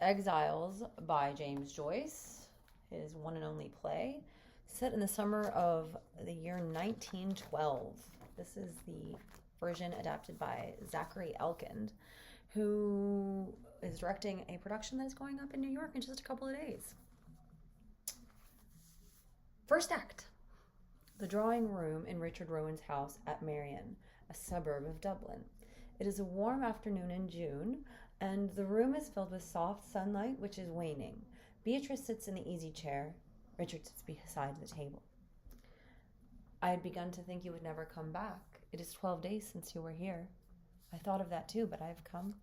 Exiles by James Joyce, his one and only play, set in the summer of the year 1912. This is the version adapted by Zachary Elkind, who is directing a production that is going up in New York in just a couple of days. First act. The drawing room in Richard Rowan's house at Marion, a suburb of Dublin. It is a warm afternoon in June, and the room is filled with soft sunlight, which is waning. Beatrice sits in the easy chair. Richard sits beside the table. I had begun to think you would never come back. It is 12 days since you were here. I thought of that too, but I have come.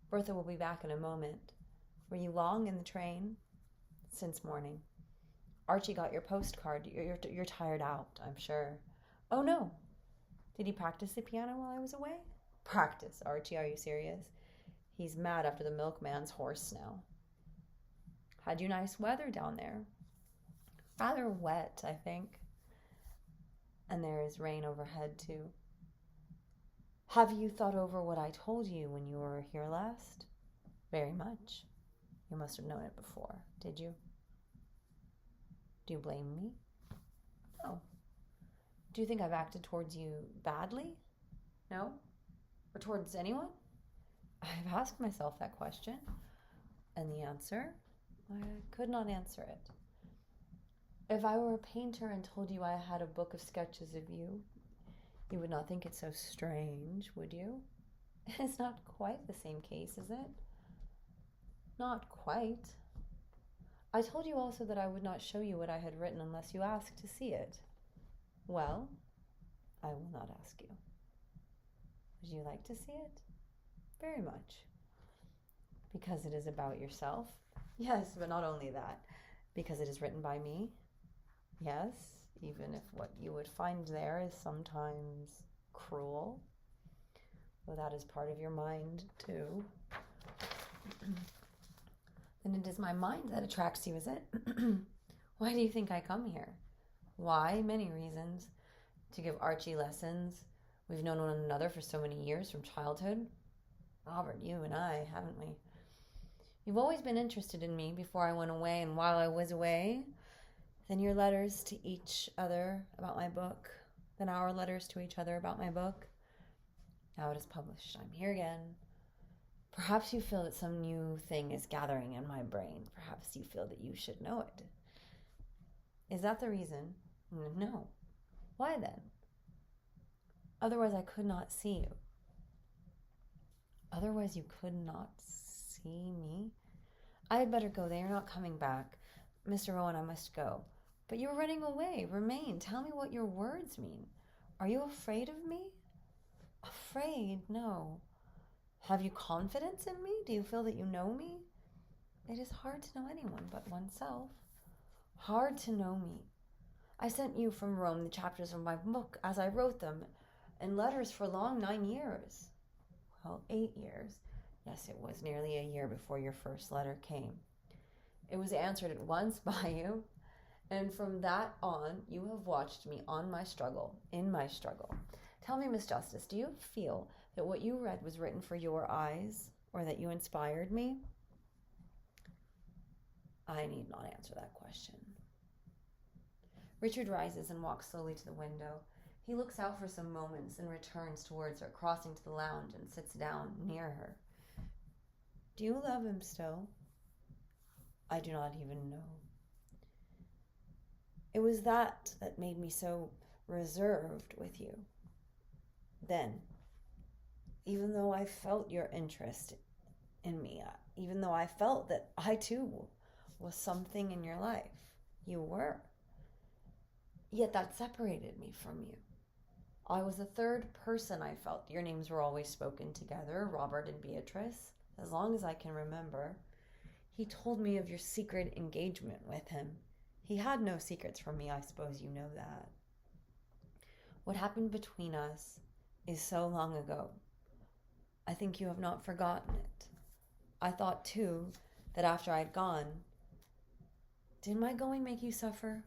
Bertha will be back in a moment. Were you long in the train? Since morning. Archie got your postcard. You're tired out, I'm sure. Oh, no. Did he practice the piano while I was away? Practice, Archie, are you serious? He's mad after the milkman's horse now. Had you nice weather down there? Rather wet, I think. And there is rain overhead, too. Have you thought over what I told you when you were here last? Very much. You must have known it before, did you? Do you blame me? No. Do you think I've acted towards you badly? No? Or towards anyone? I've asked myself that question. And the answer? I could not answer it. If I were a painter and told you I had a book of sketches of you, you would not think it so strange, would you? It's not quite the same case, is it? Not quite. I told you also that I would not show you what I had written unless you asked to see it. Well, I will not ask you. Would you like to see it? Very much. Because it is about yourself? Yes, but not only that. Because it is written by me? Yes, even if what you would find there is sometimes cruel. Though that is part of your mind, too. Then it is my mind that attracts you, is it? Why do you think I come here? Why? Many reasons. To give Archie lessons. We've known one another for so many years from childhood. Robert, you and I, haven't we? You've always been interested in me before I went away and while I was away. Then your letters to each other about my book. Then our letters to each other about my book. Now it is published. I'm here again. Perhaps you feel that some new thing is gathering in my brain. Perhaps you feel that you should know it. Is that the reason? No. Why then? Otherwise I could not see you. Otherwise you could not see me? I had better go. They are not coming back. Mr. Rowan, I must go. But you are running away. Remain. Tell me what your words mean. Are you afraid of me? Afraid? No. Have you confidence in me? Do you feel that you know me? It is hard to know anyone but oneself. Hard to know me. I sent you from Rome the chapters of my book as I wrote them, in letters for long 9 years. Well, 8 years. Yes, it was nearly a year before your first letter came. It was answered at once by you, and from that on, you have watched me on my struggle, in my struggle. Tell me, Miss Justice, do you feel that what you read was written for your eyes, or that you inspired me? I need not answer that question. Richard rises and walks slowly to the window. He looks out for some moments and returns towards her, crossing to the lounge and sits down near her. Do you love him still? I do not even know. It was that made me so reserved with you. Then, even though I felt your interest in me, even though I felt that I too was something in your life, you were. Yet that separated me from you. I was the third person, I felt. Your names were always spoken together, Robert and Beatrice, as long as I can remember. He told me of your secret engagement with him. He had no secrets from me, I suppose you know that. What happened between us is so long ago. I think you have not forgotten it. I thought, too, that after I'd gone... Did my going make you suffer?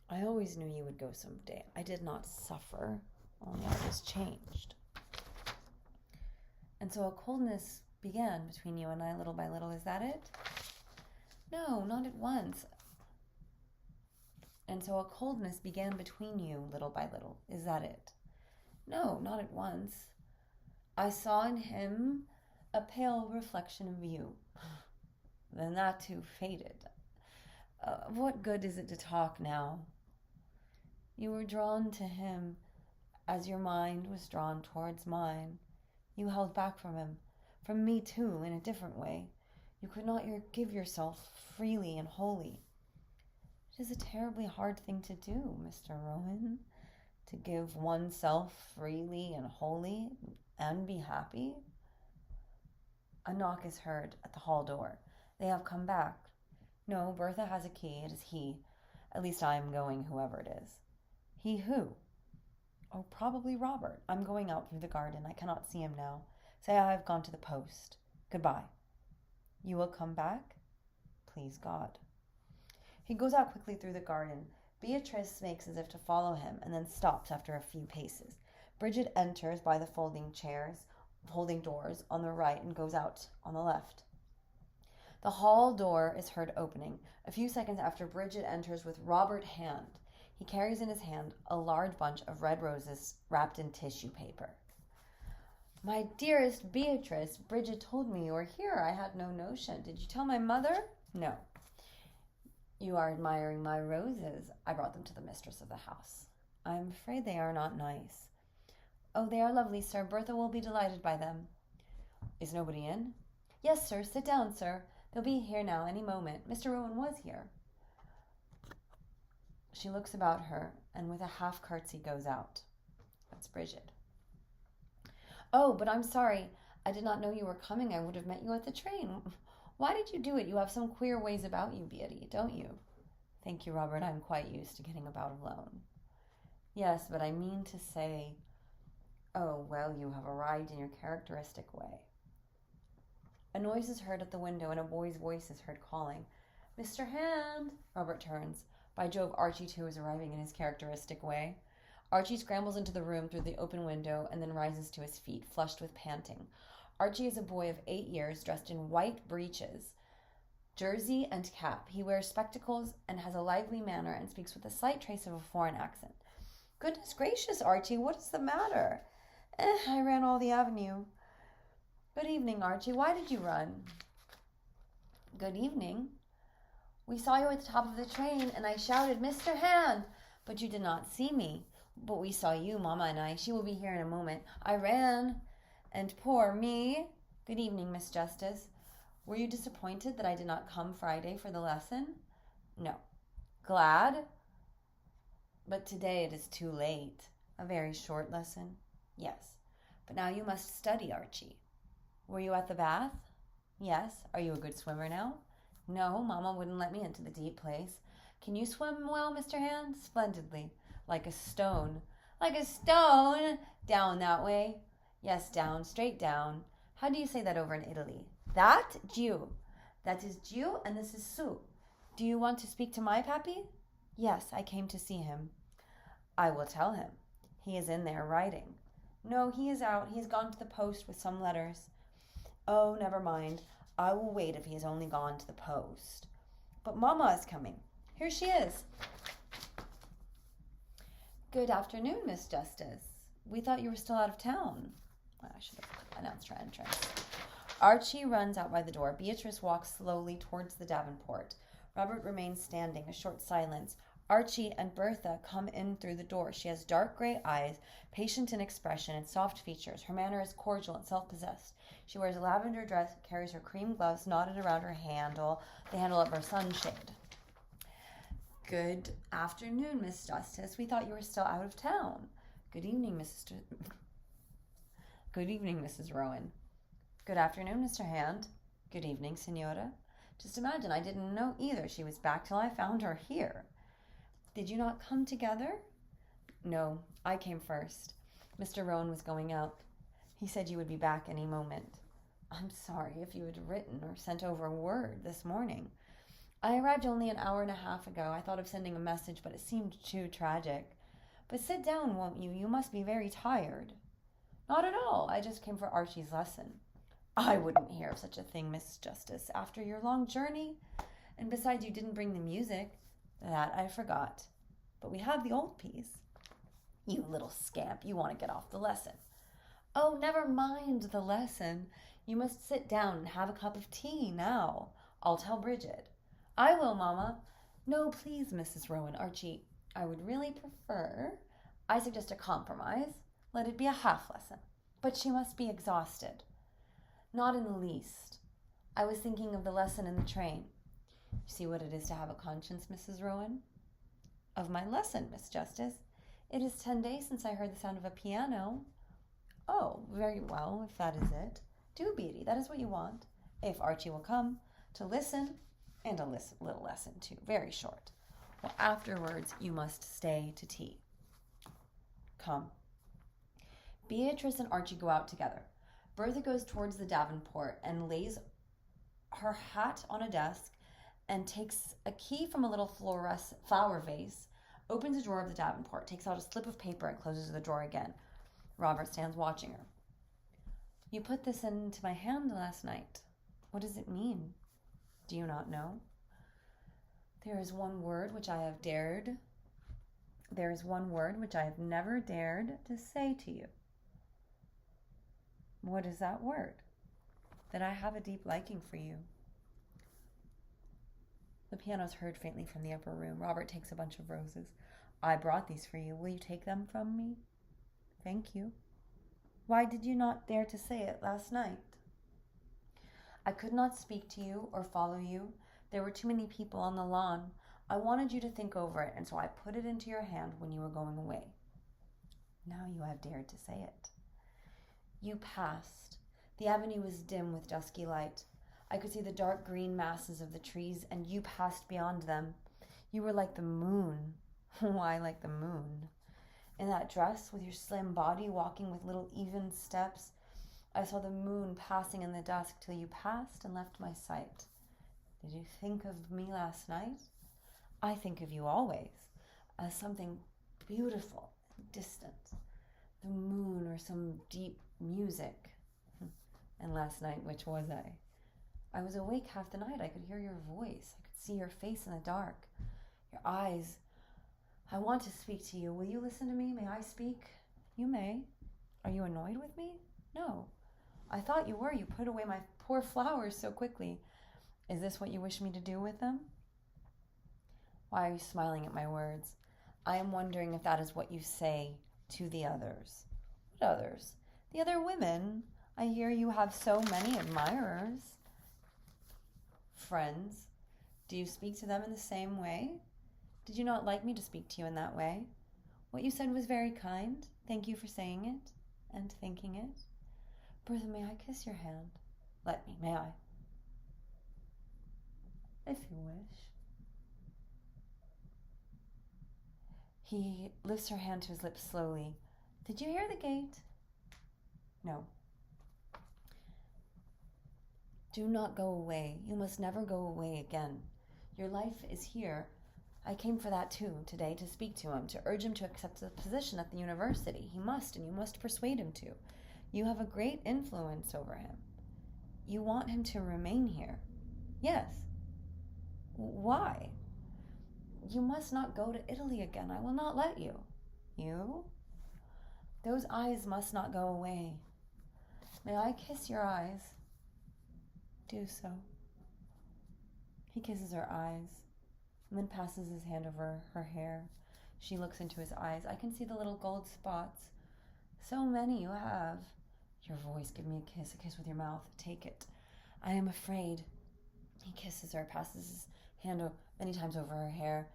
I always knew you would go someday. I did not suffer, only I was changed. And so a coldness began between you and I little by little. Is that it? No, not at once. And so a coldness began between you little by little. Is that it? No, not at once. I saw in him a pale reflection of you. Then that too faded. What good is it to talk now? You were drawn to him as your mind was drawn towards mine. You held back from him, from me too, in a different way. You could not give yourself freely and wholly. It is a terribly hard thing to do, Mr. Rowan, to give oneself freely and wholly and be happy. A knock is heard at the hall door. They have come back. No, Bertha has a key. It is he. At least I am going, whoever it is. He who? Oh, probably Robert. I'm going out through the garden. I cannot see him now. Say I have gone to the post. Goodbye. You will come back? Please God. He goes out quickly through the garden. Beatrice makes as if to follow him, and then stops after a few paces. Bridget enters by the folding doors on the right and goes out on the left. The hall door is heard opening. A few seconds after, Bridget enters with Robert Hand. He carries in his hand a large bunch of red roses wrapped in tissue paper. My dearest Beatrice, Bridget told me you were here. I had no notion. Did you tell my mother? No. You are admiring my roses. I brought them to the mistress of the house. I am afraid they are not nice. Oh, they are lovely, sir. Bertha will be delighted by them. Is nobody in? Yes, sir. Sit down, sir. They'll be here now any moment. Mr. Rowan was here. She looks about her and with a half curtsy goes out. That's Bridget. Oh, but I'm sorry. I did not know you were coming. I would have met you at the train. Why did you do it? You have some queer ways about you, Beatty, don't you? Thank you, Robert. I'm quite used to getting about alone. Yes, but I mean to say... Oh, well, you have arrived in your characteristic way. A noise is heard at the window, and a boy's voice is heard calling. Mr. Hand! Robert turns. By Jove, Archie, too, is arriving in his characteristic way. Archie scrambles into the room through the open window and then rises to his feet, flushed with panting. Archie is a boy of 8 years, dressed in white breeches, jersey, and cap. He wears spectacles and has a lively manner and speaks with a slight trace of a foreign accent. Goodness gracious, Archie, what is the matter? I ran all the avenue. Good evening, Archie. Why did you run? Good evening. We saw you at the top of the train, and I shouted, Mr. Hand! But you did not see me. But we saw you, Mamma and I. She will be here in a moment. I ran. And poor me. Good evening, Miss Justice. Were you disappointed that I did not come Friday for the lesson? No. Glad? But today it is too late. A very short lesson? Yes. But now you must study, Archie. Were you at the bath? Yes. Are you a good swimmer now? No, Mamma wouldn't let me into the deep place. Can you swim well, Mr. Hand? Splendidly. Like a stone. Like a stone? Down that way? Yes, down, straight down. How do you say that over in Italy? That? Giù. That is Giù, and this is Su. Do you want to speak to my pappy? Yes, I came to see him. I will tell him. He is in there writing. No, he is out. He has gone to the post with some letters. Oh, never mind. I will wait if he has only gone to the post. But Mamma is coming. Here she is. Good afternoon, Miss Justice. We thought you were still out of town. I should have announced her entrance. Archie runs out by the door. Beatrice walks slowly towards the Davenport. Robert remains standing, a short silence. Archie and Bertha come in through the door. She has dark gray eyes, patient in expression, and soft features. Her manner is cordial and self-possessed. She wears a lavender dress, carries her cream gloves knotted around her handle, the handle of her sunshade. Good afternoon, Miss Justice. We thought you were still out of town. Good evening, Good evening, Mrs. Rowan. Good afternoon, Mr. Hand. Good evening, Signora. Just imagine, I didn't know either. She was back till I found her here. Did you not come together? No, I came first. Mr. Rowan was going out. He said you would be back any moment. I'm sorry if you had written or sent over word this morning. I arrived only an hour and a half ago. I thought of sending a message, but it seemed too tragic. But sit down, won't you? You must be very tired. Not at all. I just came for Archie's lesson. I wouldn't hear of such a thing, Miss Justice, after your long journey. And besides, you didn't bring the music. That I forgot. But we have the old piece. You little scamp, you want to get off the lesson. Oh, never mind the lesson. You must sit down and have a cup of tea now. I'll tell Bridget. I will, Mama. No, please, Mrs. Rowan. Archie, I would really prefer. I suggest a compromise. Let it be a half lesson. But she must be exhausted. Not in the least. I was thinking of the lesson in the train. You see what it is to have a conscience, Mrs. Rowan? Of my lesson, Miss Justice. It is 10 days since I heard the sound of a piano. Oh, very well, if that is it. Do, Beatty, that is what you want. If Archie will come to listen, and a little lesson too, very short. Well, afterwards you must stay to tea. Come. Beatrice and Archie go out together. Bertha goes towards the Davenport and lays her hat on a desk and takes a key from a little flower vase, opens a drawer of the Davenport, takes out a slip of paper and closes the drawer again. Robert stands watching her. You put this into my hand last night. What does it mean? Do you not know? There is one word which I have never dared to say to you. What is that word? That I have a deep liking for you. The piano is heard faintly from the upper room. Robert takes a bunch of roses. I brought these for you. Will you take them from me? Thank you. Why did you not dare to say it last night? I could not speak to you or follow you. There were too many people on the lawn. I wanted you to think over it, and so I put it into your hand when you were going away. Now you have dared to say it. You passed. The avenue was dim with dusky light. I could see the dark green masses of the trees, and you passed beyond them. You were like the moon. Why like the moon? In that dress, with your slim body walking with little even steps, I saw the moon passing in the dusk till you passed and left my sight. Did you think of me last night? I think of you always, as something beautiful and distant. The moon or some deep music. And last night, which was I? I was awake half the night. I could hear your voice. I could see your face in the dark. Your eyes. I want to speak to you. Will you listen to me? May I speak? You may. Are you annoyed with me? No. I thought you were. You put away my poor flowers so quickly. Is this what you wish me to do with them? Why are you smiling at my words? I am wondering if that is what you say to the others. What others? The other women. I hear you have so many admirers. Friends. Do you speak to them in the same way? Did you not like me to speak to you in that way? What you said was very kind. Thank you for saying it and thinking it. Bertha, may I kiss your hand? Let me, may I? If you wish. He lifts her hand to his lips slowly. Did you hear the gate? No. Do not go away. You must never go away again. Your life is here. I came for that too, today, to speak to him, to urge him to accept the position at the university. He must, and you must persuade him to. You have a great influence over him. You want him to remain here. Yes. Why? You must not go to Italy again. I will not let you. You? Those eyes must not go away. May I kiss your eyes? Do so. He kisses her eyes and then passes his hand over her hair. She looks into his eyes. I can see the little gold spots. So many you have. Your voice, give me a kiss with your mouth. Take it. I am afraid. He kisses her, passes his hand many times over her hair.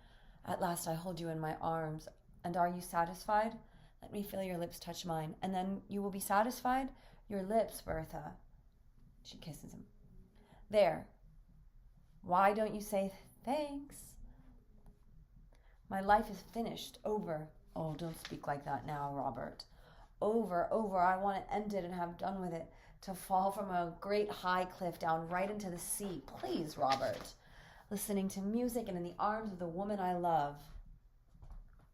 At last I hold you in my arms. And are you satisfied? Let me feel your lips touch mine. And then you will be satisfied? Your lips, Bertha. She kisses him. There. Why don't you say thanks? My life is finished. Over. Oh, don't speak like that now, Robert. Over. I want to end it and have done with it. To fall from a great high cliff down right into the sea. Please, Robert. Listening to music and in the arms of the woman I love.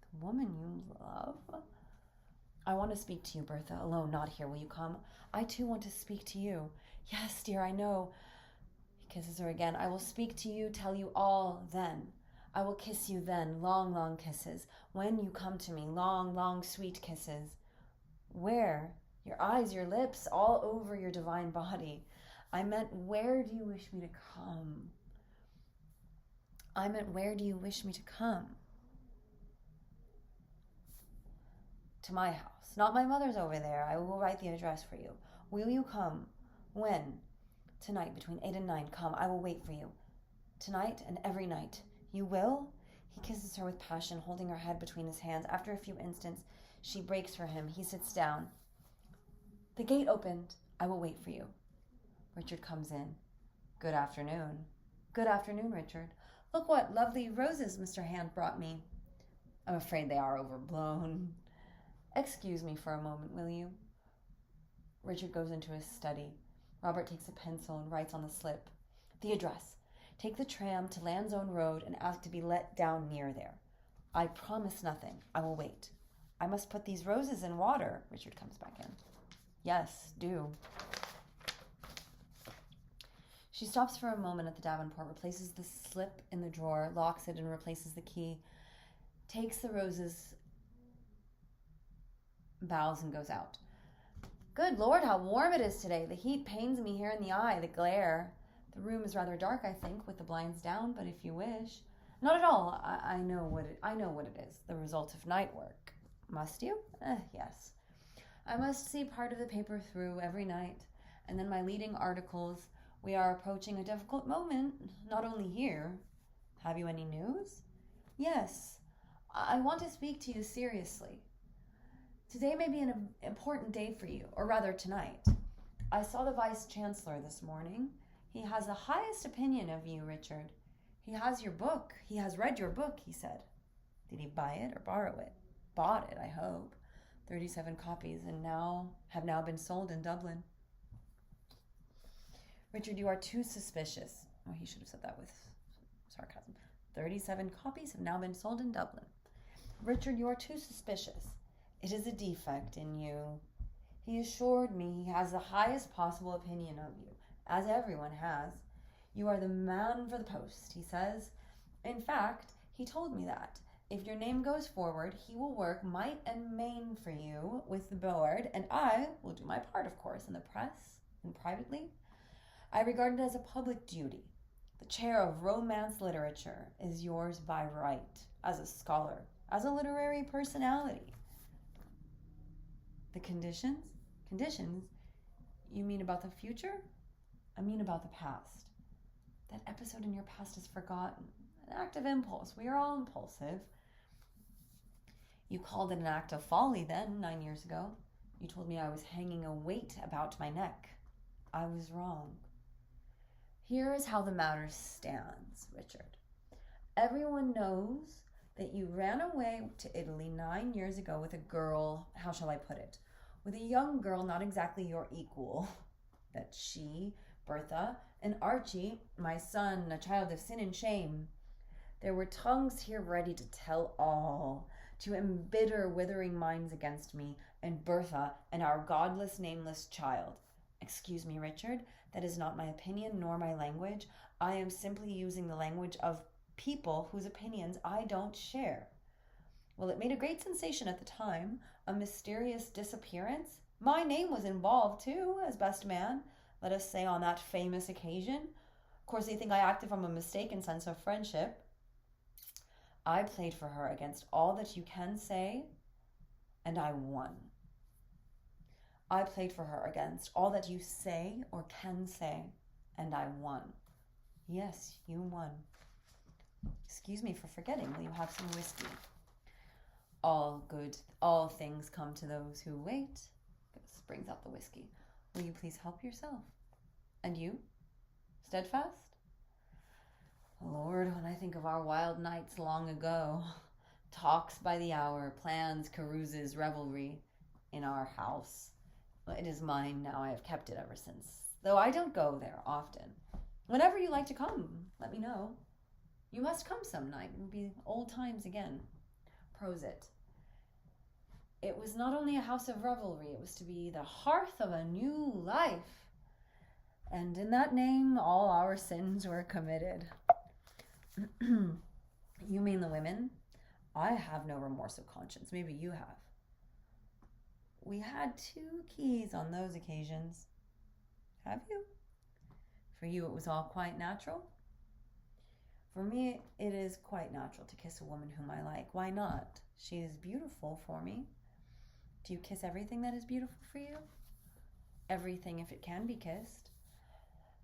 The woman you love? I want to speak to you, Bertha, alone, not here. Will you come? I too want to speak to you. Yes, dear, I know. He kisses her again. I will speak to you, tell you all then. I will kiss you then, long, long kisses. When you come to me, long, long, sweet kisses. Where? Your eyes, your lips, all over your divine body. I meant, where do you wish me to come? I meant, where do you wish me to come? To my house. Not my mother's over there. I will write the address for you. Will you come? When? Tonight, between 8 and 9. Come, I will wait for you. Tonight and every night. You will? He kisses her with passion, holding her head between his hands. After a few instants, she breaks for him. He sits down. The gate opened. I will wait for you. Richard comes in. Good afternoon. Good afternoon, Richard. Look what lovely roses Mr. Hand brought me. I'm afraid they are overblown. Excuse me for a moment, will you? Richard goes into his study. Robert takes a pencil and writes on the slip. The address. Take the tram to Landzone Road and ask to be let down near there. I promise nothing. I will wait. I must put these roses in water. Richard comes back in. Yes, do. She stops for a moment at the Davenport, replaces the slip in the drawer, locks it and replaces the key, takes the roses, bows and goes out. Good Lord, how warm it is today. The heat pains me here in the eye, the glare. The room is rather dark, I think, with the blinds down, but if you wish. Not at all. I know what it is. The result of night work. Must you? Yes. I must see part of the paper through every night, and then my leading articles. We are approaching a difficult moment, not only here. Have you any news? Yes. I want to speak to you seriously. Today may be an important day for you, or rather tonight. I saw the Vice-Chancellor this morning. He has the highest opinion of you, Richard. He has your book. He has read your book, he said. Did he buy it or borrow it? Bought it, I hope. 37 copies have now been sold in Dublin. Richard, you are too suspicious. Oh, he should have said that with sarcasm. 37 copies have now been sold in Dublin. Richard, you are too suspicious. It is a defect in you. He assured me he has the highest possible opinion of you, as everyone has. You are the man for the post, he says. In fact, he told me that. If your name goes forward, he will work might and main for you with the board, and I will do my part, of course, in the press and privately. I regard it as a public duty. The chair of romance literature is yours by right, as a scholar, as a literary personality. The conditions? Conditions? You mean about the future? I mean about the past. That episode in your past is forgotten. An act of impulse. We are all impulsive. You called it an act of folly then, 9 years ago. You told me I was hanging a weight about my neck. I was wrong. Here is how the matter stands, Richard. Everyone knows that you ran away to Italy 9 years ago with a girl, how shall I put it, with a young girl not exactly your equal. That she, Bertha, and Archie, my son, a child of sin and shame. There were tongues here ready to tell all, to embitter withering minds against me, and Bertha, and our godless, nameless child. Excuse me, Richard, that is not my opinion nor my language. I am simply using the language of people whose opinions I don't share. Well, it made a great sensation at the time, a mysterious disappearance. My name was involved, too, as best man, let us say on that famous occasion. Of course, they think I acted from a mistaken sense of friendship. I played for her against all that you can say, and I won. I played for her against all that you say or can say, and I won. Yes, you won. Excuse me for forgetting. Will you have some whiskey? All things come to those who wait. This brings out the whiskey. Will you please help yourself? And you? Steadfast? Lord, when I think of our wild nights long ago, talks by the hour, plans, carouses, revelry in our house. It is mine now. I have kept it ever since, though I don't go there often. Whenever you like to come, let me know. You must come some night. It will be old times again. Prosit. It was not only a house of revelry, it was to be the hearth of a new life. And in that name, all our sins were committed. You mean the women? I have no remorse of conscience. Maybe you have. We had 2 keys on those occasions. Have you? For you, it was all quite natural? For me, it is quite natural to kiss a woman whom I like. Why not? She is beautiful for me. Do you kiss everything that is beautiful for you? Everything if it can be kissed.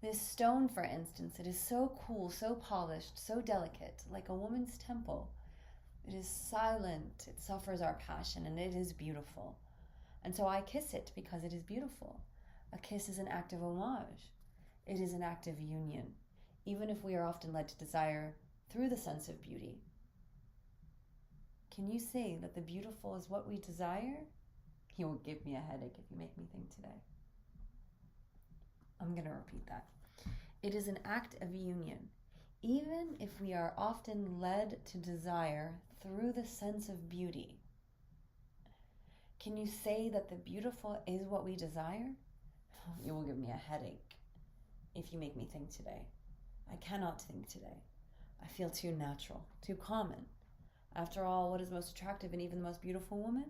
This stone, for instance, it is so cool, so polished, so delicate, like a woman's temple. It is silent, it suffers our passion, and it is beautiful. And so I kiss it because it is beautiful. A kiss is an act of homage. It is an act of union, even if we are often led to desire through the sense of beauty. Can you say that the beautiful is what we desire? You will give me a headache if you make me think today. I'm going to repeat that. It is an act of union, even if we are often led to desire through the sense of beauty. Can you say that the beautiful is what we desire? You will give me a headache if you make me think today. I cannot think today. I feel too natural, too common. After all, what is most attractive in even the most beautiful woman?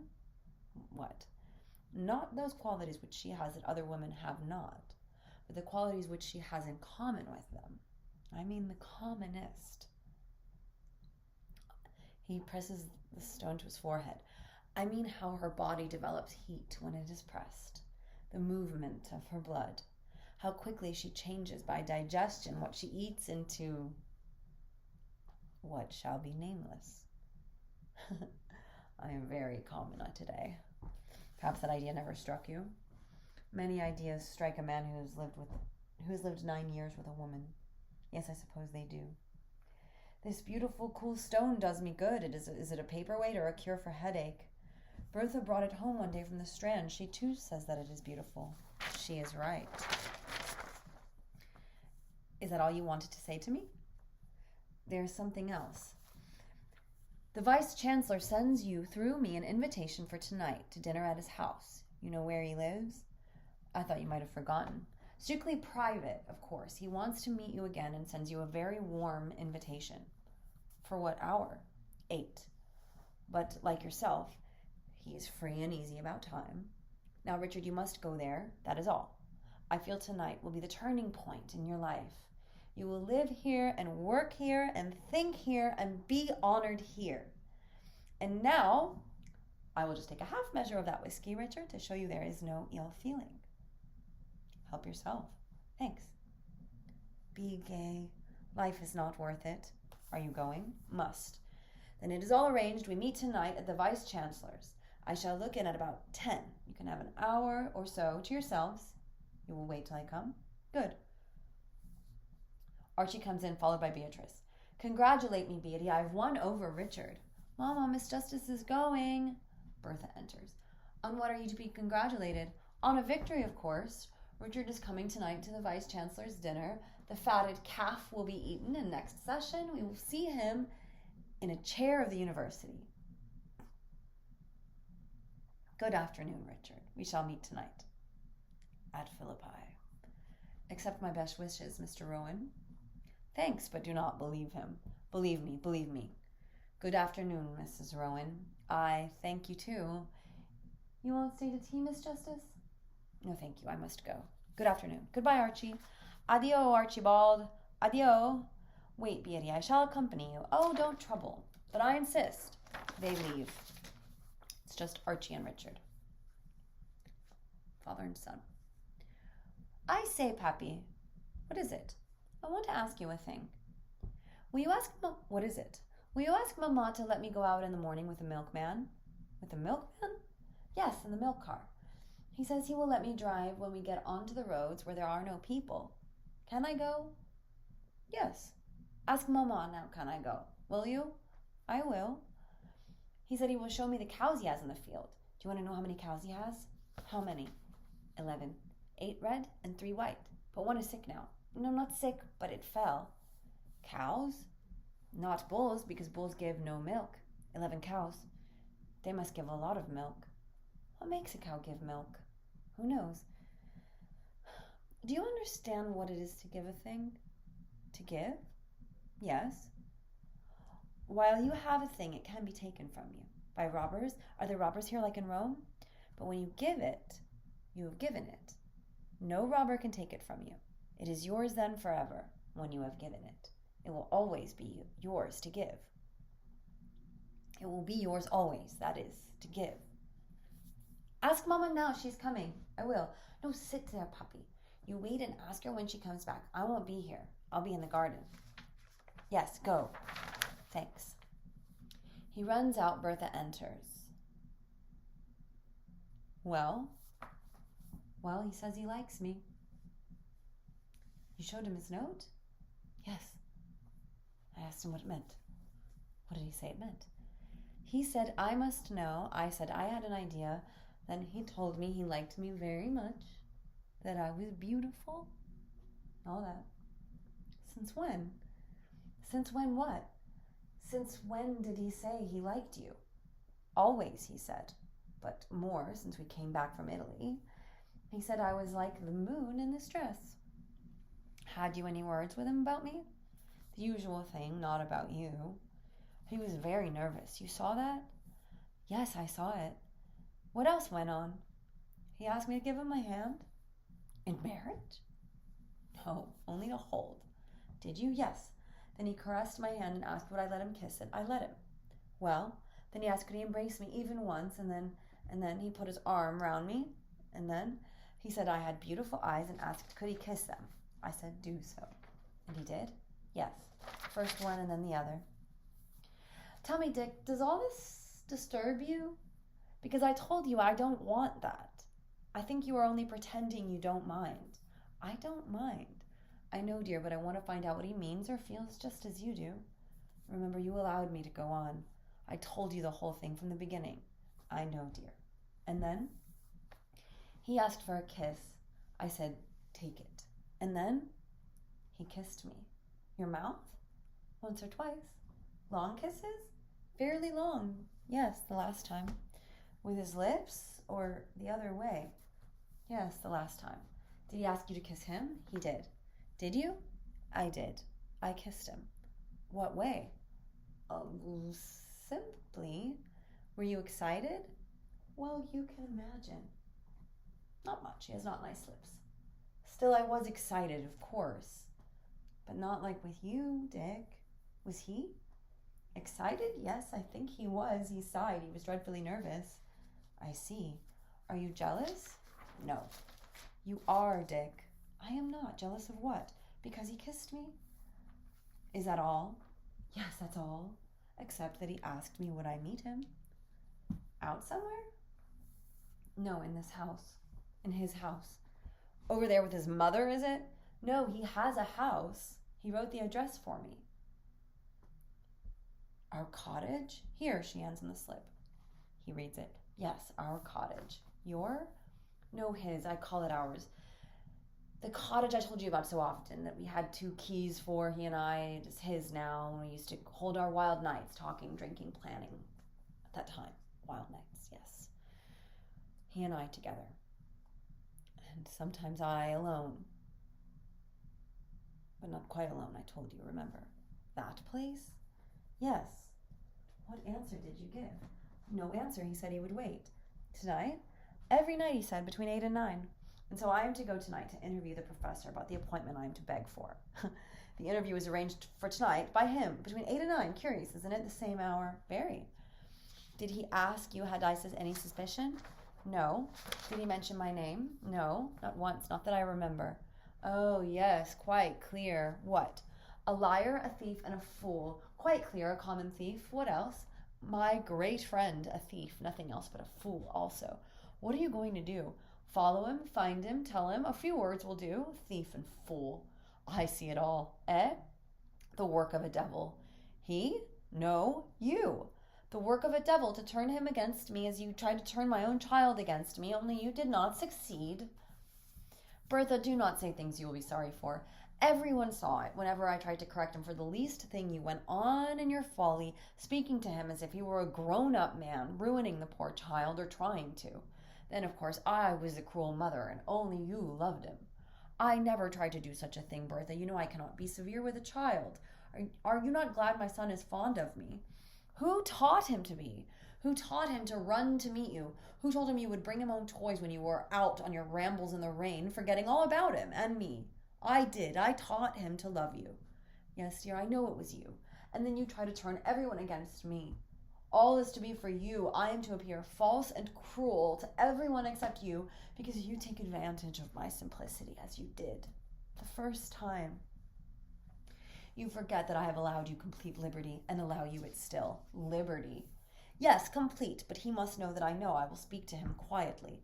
What? Not those qualities which she has that other women have not, but the qualities which she has in common with them. I mean the commonest. He presses the stone to his forehead. I mean how her body develops heat when it is pressed, the movement of her blood, how quickly she changes by digestion what she eats into what shall be nameless. I am very common today. Perhaps that idea never struck you. Many ideas strike a man who has lived 9 years with a woman. Yes, I suppose they do. This beautiful, cool stone does me good. Is it a paperweight or a cure for headache? Bertha brought it home one day from the Strand. She too says that it is beautiful. She is right. Is that all you wanted to say to me? There's something else. The Vice-Chancellor sends you through me an invitation for tonight to dinner at his house. You know where he lives? I thought you might have forgotten. Strictly private, of course. He wants to meet you again and sends you a very warm invitation. For what hour? 8. But like yourself, he is free and easy about time. Now, Richard, you must go there. That is all. I feel tonight will be the turning point in your life. You will live here and work here and think here and be honored here. And now, I will just take a half measure of that whiskey, Richard, to show you there is no ill feeling. Help yourself. Thanks. Be gay. Life is not worth it. Are you going? Must. Then it is all arranged. We meet tonight at the Vice-Chancellor's. I shall look in at about 10. You can have an hour or so to yourselves. You will wait till I come? Good. Archie comes in, followed by Beatrice. Congratulate me, Beatty. I've won over Richard. Mama, Miss Justice is going. Bertha enters. On what are you to be congratulated? On a victory, of course. Richard is coming tonight to the Vice-Chancellor's dinner. The fatted calf will be eaten, and next session we will see him in a chair of the university. Good afternoon, Richard. We shall meet tonight at Philippi. Accept my best wishes, Mr. Rowan. Thanks, but do not believe him. Believe me, believe me. Good afternoon, Mrs. Rowan. I thank you, too. You won't stay to tea, Miss Justice? No, thank you. I must go. Good afternoon. Goodbye, Archie. Adio, Archibald. Adio. Wait, Beatty, I shall accompany you. Oh, don't trouble. But I insist. They leave. It's just Archie and Richard. Father and son. I say, Pappy. What is it? I want to ask you a thing. Will you ask what is it? Will you ask Mamma to let me go out in the morning with the milkman? With the milkman? Yes, in the milk car. He says he will let me drive when we get onto the roads where there are no people. Can I go? Yes. Ask Mamma now, can I go? Will you? I will. He said he will show me the cows he has in the field. Do you want to know how many cows he has? How many? 11. 8 red and 3 white. But one is sick now. No, not sick, but it fell. Cows? Not bulls, because bulls give no milk. 11 cows. They must give a lot of milk. What makes a cow give milk? Who knows? Do you understand what it is to give a thing? To give? Yes. While you have a thing, it can be taken from you. By robbers? Are there robbers here like in Rome? But when you give it, you have given it. No robber can take it from you. It is yours then forever when you have given it. It will always be yours to give. It will be yours always, that is, to give. Ask Mama now, she's coming. I will. No, sit there, puppy. You wait and ask her when she comes back. I won't be here. I'll be in the garden. Yes, go. Thanks. He runs out. Bertha enters. Well, he says he likes me. You showed him his note? Yes. I asked him what it meant. What did he say it meant? He said I must know. I said I had an idea. Then he told me he liked me very much, that I was beautiful, all that. Since when? Since when what? Since when did he say he liked you? Always, he said, but more since we came back from Italy. He said I was like the moon in this dress. Had you any words with him about me? The usual thing, not about you. He was very nervous. You saw that? Yes, I saw it. What else went on? He asked me to give him my hand. In marriage? No, only to hold. Did you? Yes. Then he caressed my hand and asked would I let him kiss it. I let him. Well, then he asked could he embrace me even once, and then he put his arm round me, and then he said I had beautiful eyes and asked could he kiss them. I said do so. And he did? Yes. First one and then the other. Tell me, Dick, does all this disturb you? Because I told you I don't want that. I think you are only pretending you don't mind. I don't mind. I know, dear, but I want to find out what he means or feels just as you do. Remember, you allowed me to go on. I told you the whole thing from the beginning. I know, dear. And then? He asked for a kiss. I said, take it. And then? He kissed me. Your mouth? Once or twice. Long kisses? Fairly long. Yes, the last time. With his lips or the other way? Yes, the last time. Did he ask you to kiss him? He did. Did you? I did. I kissed him. What way? Simply. Were you excited? Well, you can imagine. Not much. He has not nice lips. Still, I was excited, of course. But not like with you, Dick. Was he? Excited? Yes, I think he was. He sighed. He was dreadfully nervous. I see. Are you jealous? No. You are, Dick. I am not. Jealous of what? Because he kissed me? Is that all? Yes, that's all. Except that he asked me would I meet him. Out somewhere? No, in this house. In his house. Over there with his mother, is it? No, he has a house. He wrote the address for me. Our cottage? Here, she hands him the slip. He reads it. Yes, our cottage. Your? No, his. I call it ours. The cottage I told you about so often, that we had 2 keys for, he and I. It is his now. We used to hold our wild nights, talking, drinking, planning. At that time. Wild nights, yes. He and I together. And sometimes I alone. But not quite alone, I told you, remember. That place? Yes. What answer did you give? No answer. He said he would wait. Tonight? Every night, he said, between 8 and 9. And so I am to go tonight to interview the professor about the appointment I am to beg for. The interview is arranged for tonight by him, between 8 and 9. Curious, isn't it? The same hour. Very. Did he ask you had I any suspicion? No. Did he mention my name? No, not once. Not that I remember. Oh, yes, quite clear. What? A liar, a thief, and a fool. Quite clear, a common thief. What else? My great friend, a thief. Nothing else but a fool also. What are you going to do? Follow him, find him, tell him. A few words will do. Thief and fool. I see it all. Eh? The work of a devil. He? No, you. The work of a devil to turn him against me as you tried to turn my own child against me, only you did not succeed. Bertha, do not say things you will be sorry for. Everyone saw it. Whenever I tried to correct him for the least thing, you went on in your folly, speaking to him as if he were a grown-up man, ruining the poor child, or trying to. Then, of course, I was the cruel mother, and only you loved him. I never tried to do such a thing, Bertha. You know I cannot be severe with a child. Are you not glad my son is fond of me? Who taught him to be? Who taught him to run to meet you? Who told him you would bring him home toys when you were out on your rambles in the rain, forgetting all about him and me? I did. I taught him to love you. Yes, dear, I know it was you. And then you try to turn everyone against me. All is to be for you. I am to appear false and cruel to everyone except you, because you take advantage of my simplicity as you did the first time. You forget that I have allowed you complete liberty, and allow you it still. Liberty. Yes, complete, but he must know that I know I will speak to him quietly.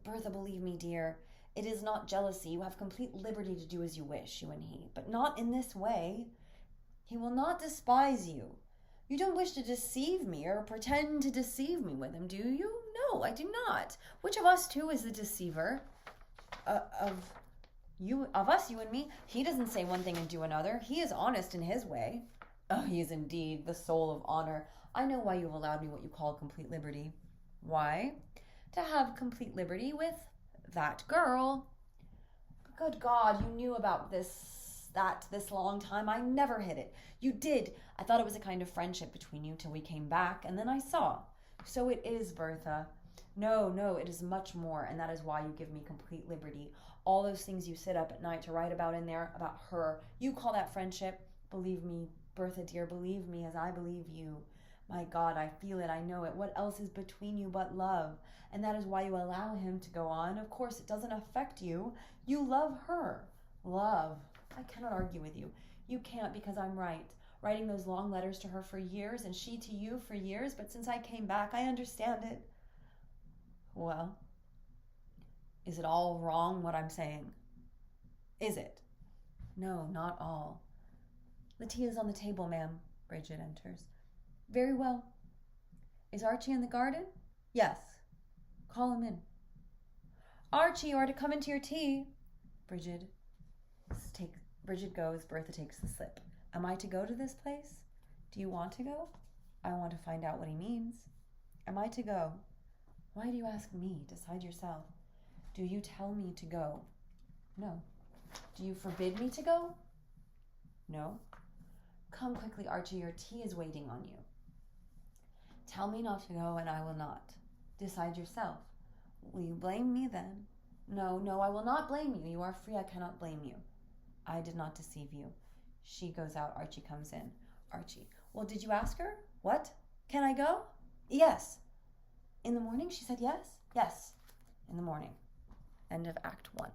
Bertha, believe me, dear, it is not jealousy. You have complete liberty to do as you wish, you and he, but not in this way. He will not despise you. You don't wish to deceive me or pretend to deceive me with him, do you? No, I do not. Which of us two is the deceiver? Of us, you and me? He doesn't say one thing and do another. He is honest in his way. Oh, he is indeed the soul of honor. I know why you have allowed me what you call complete liberty. Why? To have complete liberty with that girl. Good God, you knew about this long time. I never hid it. You did. I thought it was a kind of friendship between you till we came back, and then I saw. So it is, Bertha. No, it is much more, and that is why you give me complete liberty. All those things you sit up at night to write about in there, about her, you call that friendship? Believe me, Bertha dear, believe me as I believe you. My God, I feel it, I know it. What else is between you but love? And that is why you allow him to go on. Of course, it doesn't affect you. You love her. Love. I cannot argue with you. You can't, because I'm right. Writing those long letters to her for years, and she to you for years, but since I came back, I understand it. Well, is it all wrong what I'm saying? Is it? No, not all. The tea is on the table, ma'am. Bridget enters. Very well. Is Archie in the garden? Yes. Call him in. Archie, you are to come into your tea. Bridget goes. Bertha takes the slip. Am I to go to this place? Do you want to go? I want to find out what he means. Am I to go? Why do you ask me? Decide yourself. Do you tell me to go? No. Do you forbid me to go? No. Come quickly, Archie. Your tea is waiting on you. Tell me not to go, and I will not. Decide yourself. Will you blame me then? No, I will not blame you. You are free. I cannot blame you. I did not deceive you. She goes out. Archie comes in. Archie. Well, did you ask her? What? Can I go? Yes. In the morning? She said yes? Yes. In the morning. End of Act 1.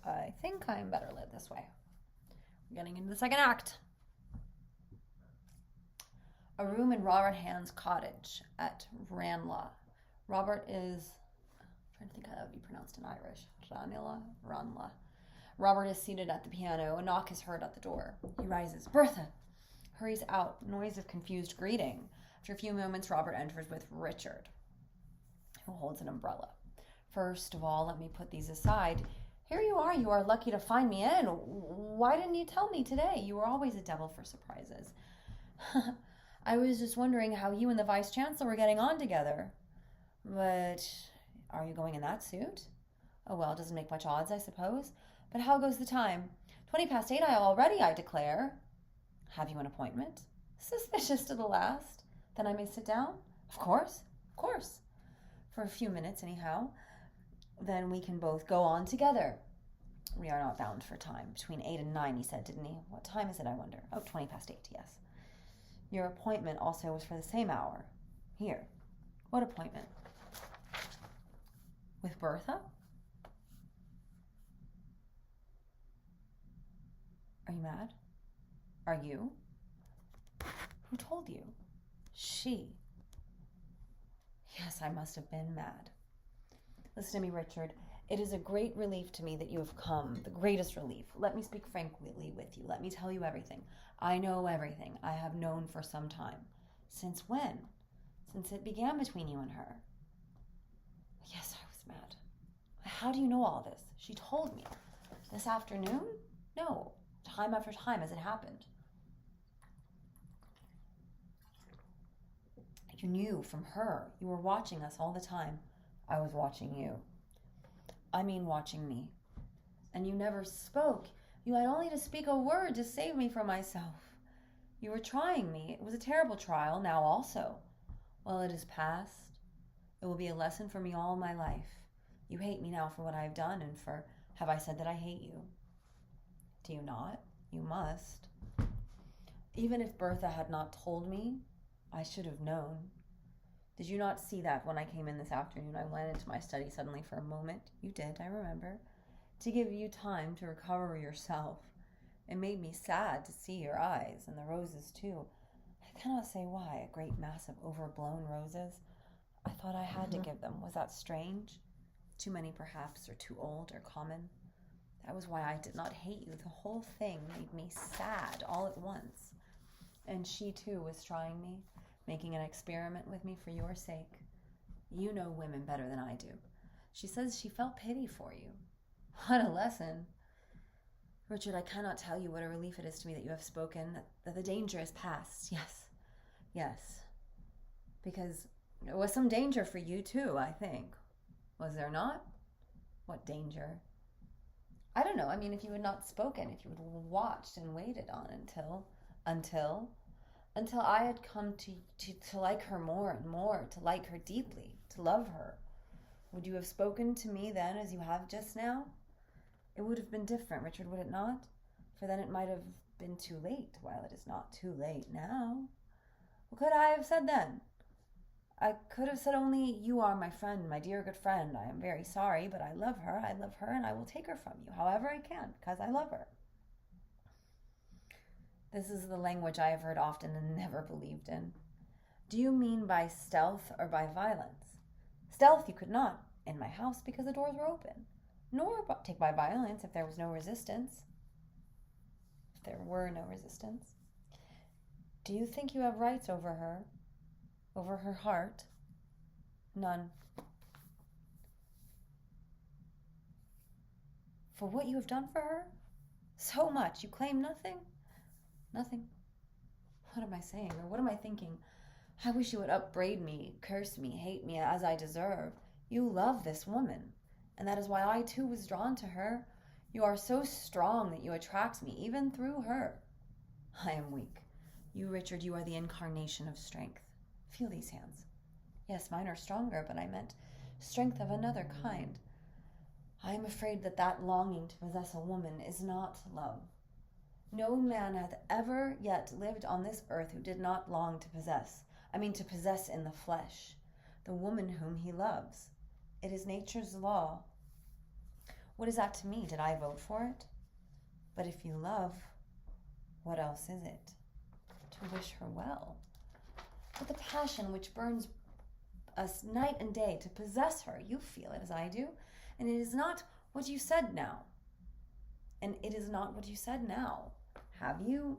I think I'm better led this way. We're getting into the second act. A room in Robert Hand's cottage at Ranelagh. Robert is, I'm trying to think how that would be pronounced in Irish. Ranelagh. Robert is seated at the piano. A knock is heard at the door. He rises. Bertha! Hurries out. Noise of confused greeting. After a few moments, Robert enters with Richard, who holds an umbrella. First of all, let me put these aside. Here you are. You are lucky to find me in. Why didn't you tell me today? You were always a devil for surprises. I was just wondering how you and the Vice-Chancellor were getting on together. But are you going in that suit? Oh, well, it doesn't make much odds, I suppose. But how goes the time? 8:20 already, I declare. Have you an appointment? Suspicious to the last. Then I may sit down? Of course. For a few minutes, anyhow. Then we can both go on together. We are not bound for time. Between 8 and 9, he said, didn't he? What time is it, I wonder? Oh, 8:20, yes. Your appointment also was for the same hour. Here. What appointment? With Bertha? Are you mad? Are you? Who told you? She. Yes, I must have been mad. Listen to me, Richard. It is a great relief to me that you have come, the greatest relief. Let me speak frankly with you. Let me tell you everything. I know everything. I have known for some time. Since when? Since it began between you and her. Yes, I was mad. How do you know all this? She told me. This afternoon? No. Time after time as it happened. You knew from her. You were watching us all the time. I was watching you. I mean watching me. And you never spoke. You had only to speak a word to save me from myself. You were trying me. It was a terrible trial, now also. Well, it is past. It will be a lesson for me all my life. You hate me now for what I have done, and for have I said that I hate you? Do you not? You must. Even if Bertha had not told me, I should have known. Did you not see that when I came in this afternoon? I went into my study suddenly for a moment. You did, I remember. To give you time to recover yourself. It made me sad to see your eyes, and the roses too. I cannot say why, a great mass of overblown roses. I thought I had to give them. Was that strange? Too many perhaps, or too old, or common. That was why I did not hate you. The whole thing made me sad all at once. And she too was trying me, making an experiment with me for your sake. You know women better than I do. She says she felt pity for you. What a lesson. Richard, I cannot tell you what a relief it is to me that you have spoken, that the danger is past. Yes. Because there was some danger for you too, I think. Was there not? What danger? I don't know. I mean, if you had not spoken, if you had watched and waited on until I had come to like her more and more, to like her deeply, to love her. Would you have spoken to me then as you have just now? It would have been different, Richard, would it not? For then it might have been too late, while it is not too late now. What could I have said then? I could have said only, you are my friend, my dear good friend. I am very sorry, but I love her, and I will take her from you, however I can, because I love her. This is the language I have heard often and never believed in. Do you mean by stealth or by violence? Stealth you could not, in my house, because the doors were open. Nor take by violence if there was no resistance. If there were no resistance. Do you think you have rights over her? Over her heart? None. For what you have done for her? So much. You claim nothing? Nothing. What am I saying, or what am I thinking? I wish you would upbraid me, curse me, hate me as I deserve. You love this woman. And that is why I too was drawn to her. You are so strong that you attract me, even through her. I am weak. You, Richard, you are the incarnation of strength. Feel these hands. Yes, mine are stronger, but I meant strength of another kind. I am afraid that longing to possess a woman is not love. No man hath ever yet lived on this earth who did not long to possess. To possess in the flesh, the woman whom he loves. It is nature's law. What is that to me? Did I vote for it? But if you love, what else is it? To wish her well. But the passion which burns us night and day to possess her, you feel it as I do, and it is not what you said now. Have you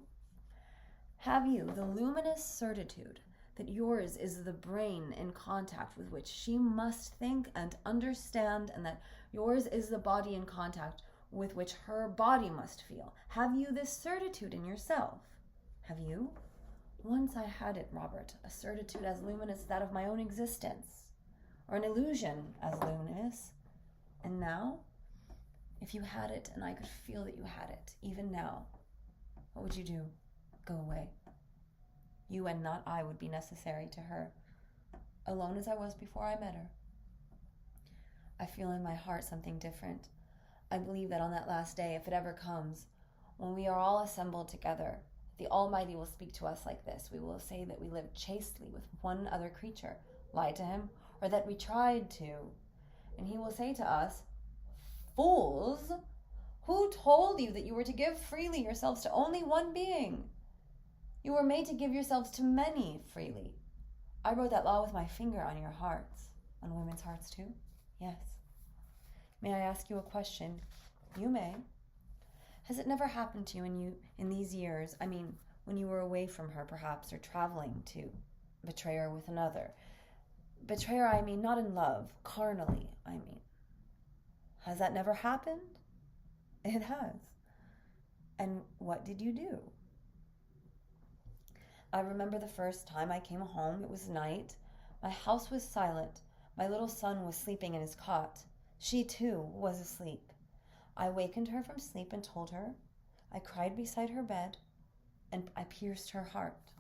the luminous certitude that yours is the brain in contact with which she must think and understand, and that yours is the body in contact with which her body must feel? Have you this certitude in yourself? Have you? Once I had it, Robert, a certitude as luminous as that of my own existence, or an illusion as luminous. And now, if you had it and I could feel that you had it, even now, what would you do? Go away. You and not I would be necessary to her, alone as I was before I met her. I feel in my heart something different. I believe that on that last day, if it ever comes, when we are all assembled together, the Almighty will speak to us like this. We will say that we lived chastely with one other creature, lie to him, or that we tried to. And he will say to us, fools, who told you that you were to give freely yourselves to only one being? You were made to give yourselves to many freely. I wrote that law with my finger on your hearts. On women's hearts too? Yes. May I ask you a question? You may. Has it never happened to you in these years, when you were away from her perhaps, or traveling, to betray her with another? Betray her, not in love, carnally, Has that never happened? It has. And what did you do? I remember the first time I came home. It was night. My house was silent. My little son was sleeping in his cot. She, too, was asleep. I wakened her from sleep and told her. I cried beside her bed, and I pierced her heart.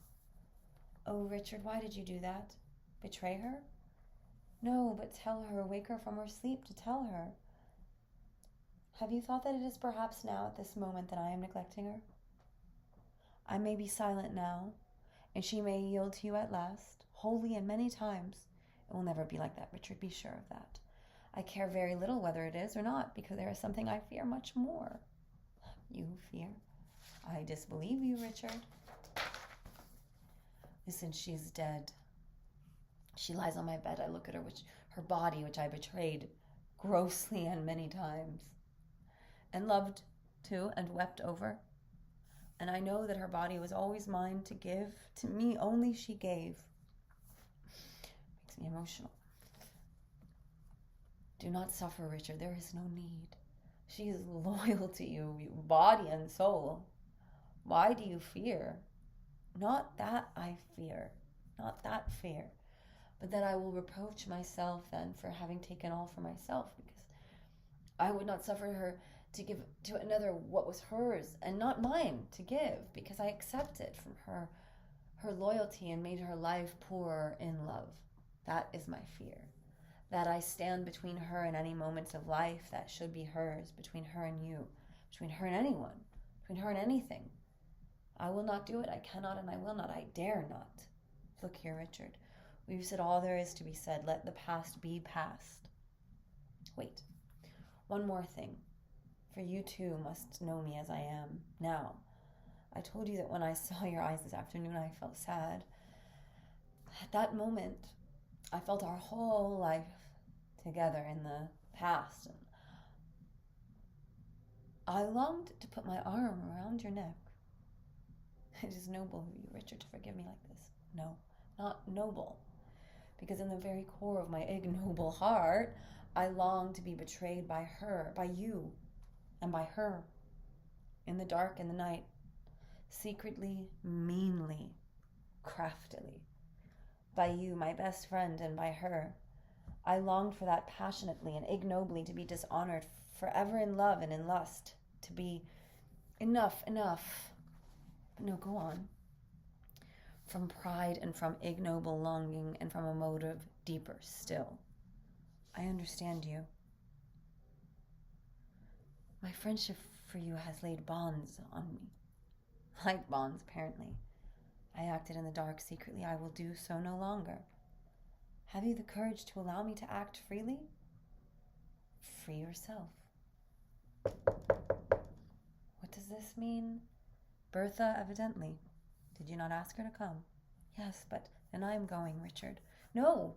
Oh, Richard, why did you do that? Betray her? No, but tell her, wake her from her sleep to tell her. Have you thought that it is perhaps now at this moment that I am neglecting her? I may be silent now, and she may yield to you at last, wholly and many times. It will never be like that, Richard, be sure of that. I care very little whether it is or not, because there is something I fear much more. You fear? I disbelieve you, Richard. Listen, she is dead. She lies on my bed. I look at her body, which I betrayed grossly and many times, and loved too, and wept over. And I know that her body was always mine to give. To me only she gave. Makes me emotional. Do not suffer, Richard. There is no need. She is loyal to you, body and soul. Why do you fear? Not that I fear. Not that fear. But that I will reproach myself then for having taken all for myself, because I would not suffer her to give to another what was hers and not mine to give, because I accepted from her loyalty and made her life poorer in love. That is my fear. That I stand between her and any moments of life that should be hers, between her and you, between her and anyone, between her and anything. I will not do it. I cannot and I will not. I dare not. Look here, Richard. We've said all there is to be said. Let the past be past. Wait. One more thing. For you too must know me as I am now. I told you that when I saw your eyes this afternoon, I felt sad. At that moment, I felt our whole life together in the past. And I longed to put my arm around your neck. It is noble of you, Richard, to forgive me like this. No, not noble. Because in the very core of my ignoble heart, I long to be betrayed by her, by you, and by her. In the dark, in the night, secretly, meanly, craftily. By you, my best friend, and by her. I longed for that passionately and ignobly, to be dishonored, forever in love and in lust, to be enough. But no, go on. From pride and from ignoble longing and from a motive deeper still. I understand you. My friendship for you has laid bonds on me. Like bonds, apparently. I acted in the dark secretly. I will do so no longer. Have you the courage to allow me to act freely? Free yourself. What does this mean? Bertha, evidently. Did you not ask her to come? Yes, but then I am going, Richard. No,